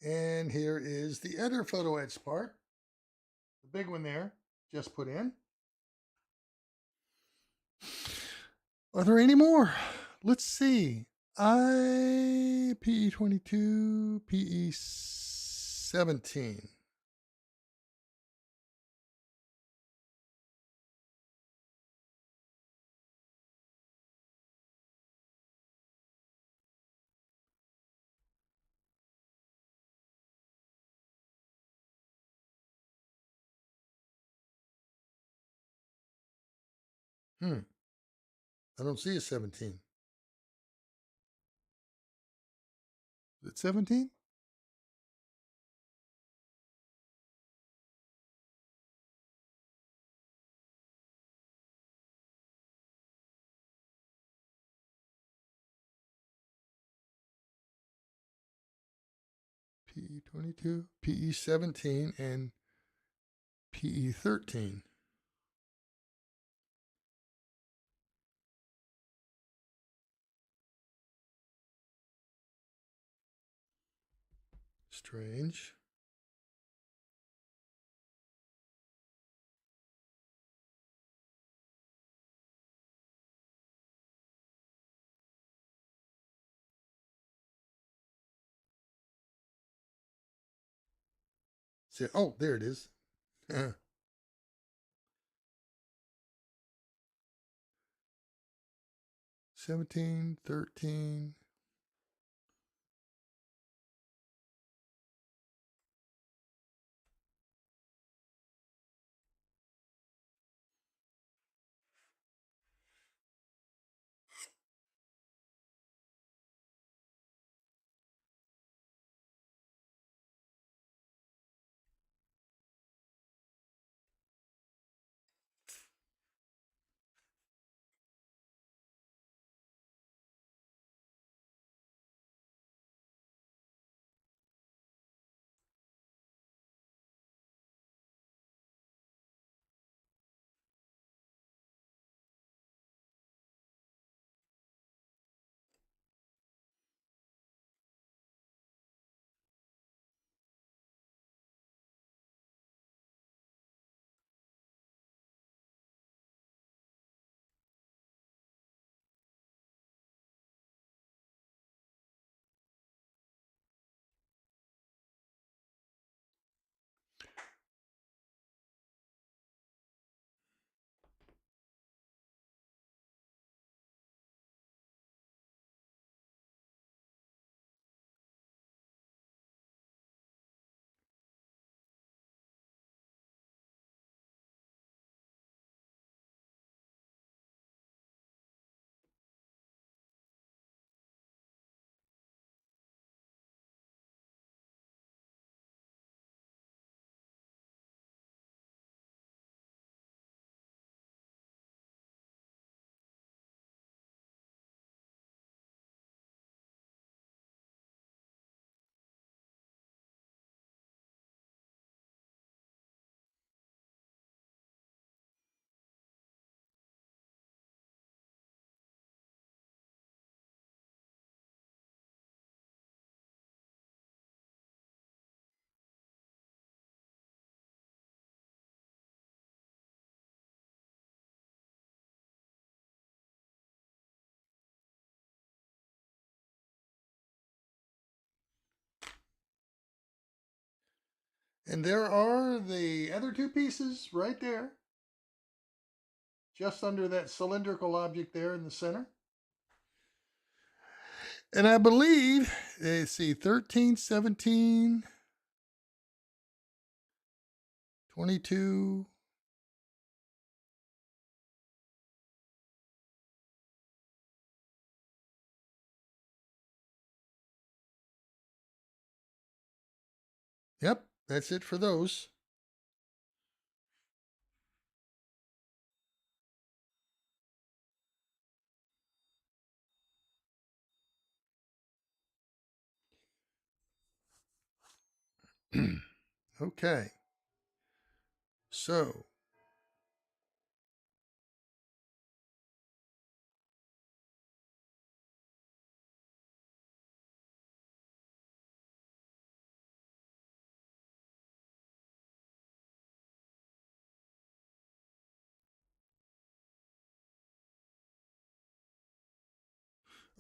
And here is the other photo etch part. The big one there, just put in. Are there any more? Let's see. PE 22, PE 17. I don't see a 17. Is it 17? PE 22, PE 17, and PE 13. Strange. See, oh, there it is. 17, 13. And there are the other two pieces right there, just under that cylindrical object there in the center. And I believe, let's see, 13, 17, 22. Yep, that's it for those. Okay. So,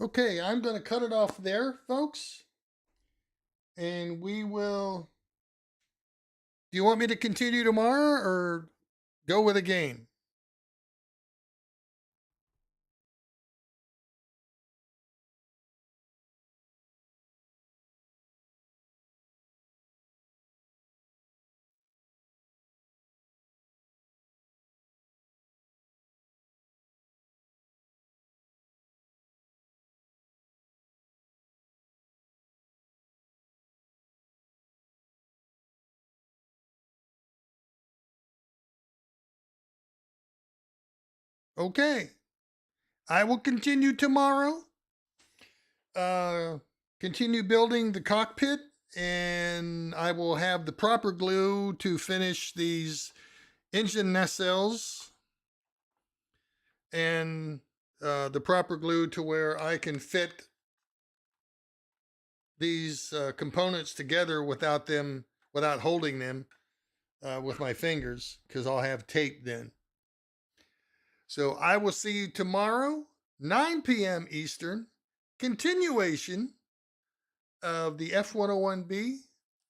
okay, I'm going to cut it off there, folks. And we will. Do you want me to continue tomorrow or go with a game? Okay. I will continue tomorrow. Continue building the cockpit, and I will have the proper glue to finish these engine nacelles and the proper glue to where I can fit these components together without holding them with my fingers, because I'll have tape then. So I will see you tomorrow, 9 p.m. Eastern, continuation of the F-101B.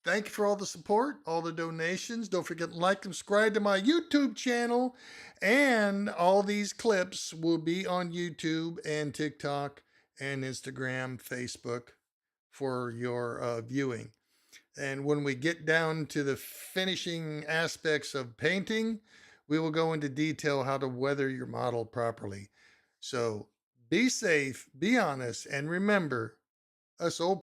Thank you for all the support, all the donations. Don't forget to like and subscribe to my YouTube channel. And all these clips will be on YouTube and TikTok and Instagram, Facebook for your viewing. And when we get down to the finishing aspects of painting, we will go into detail how to weather your model properly. So be safe, be honest, and remember, us old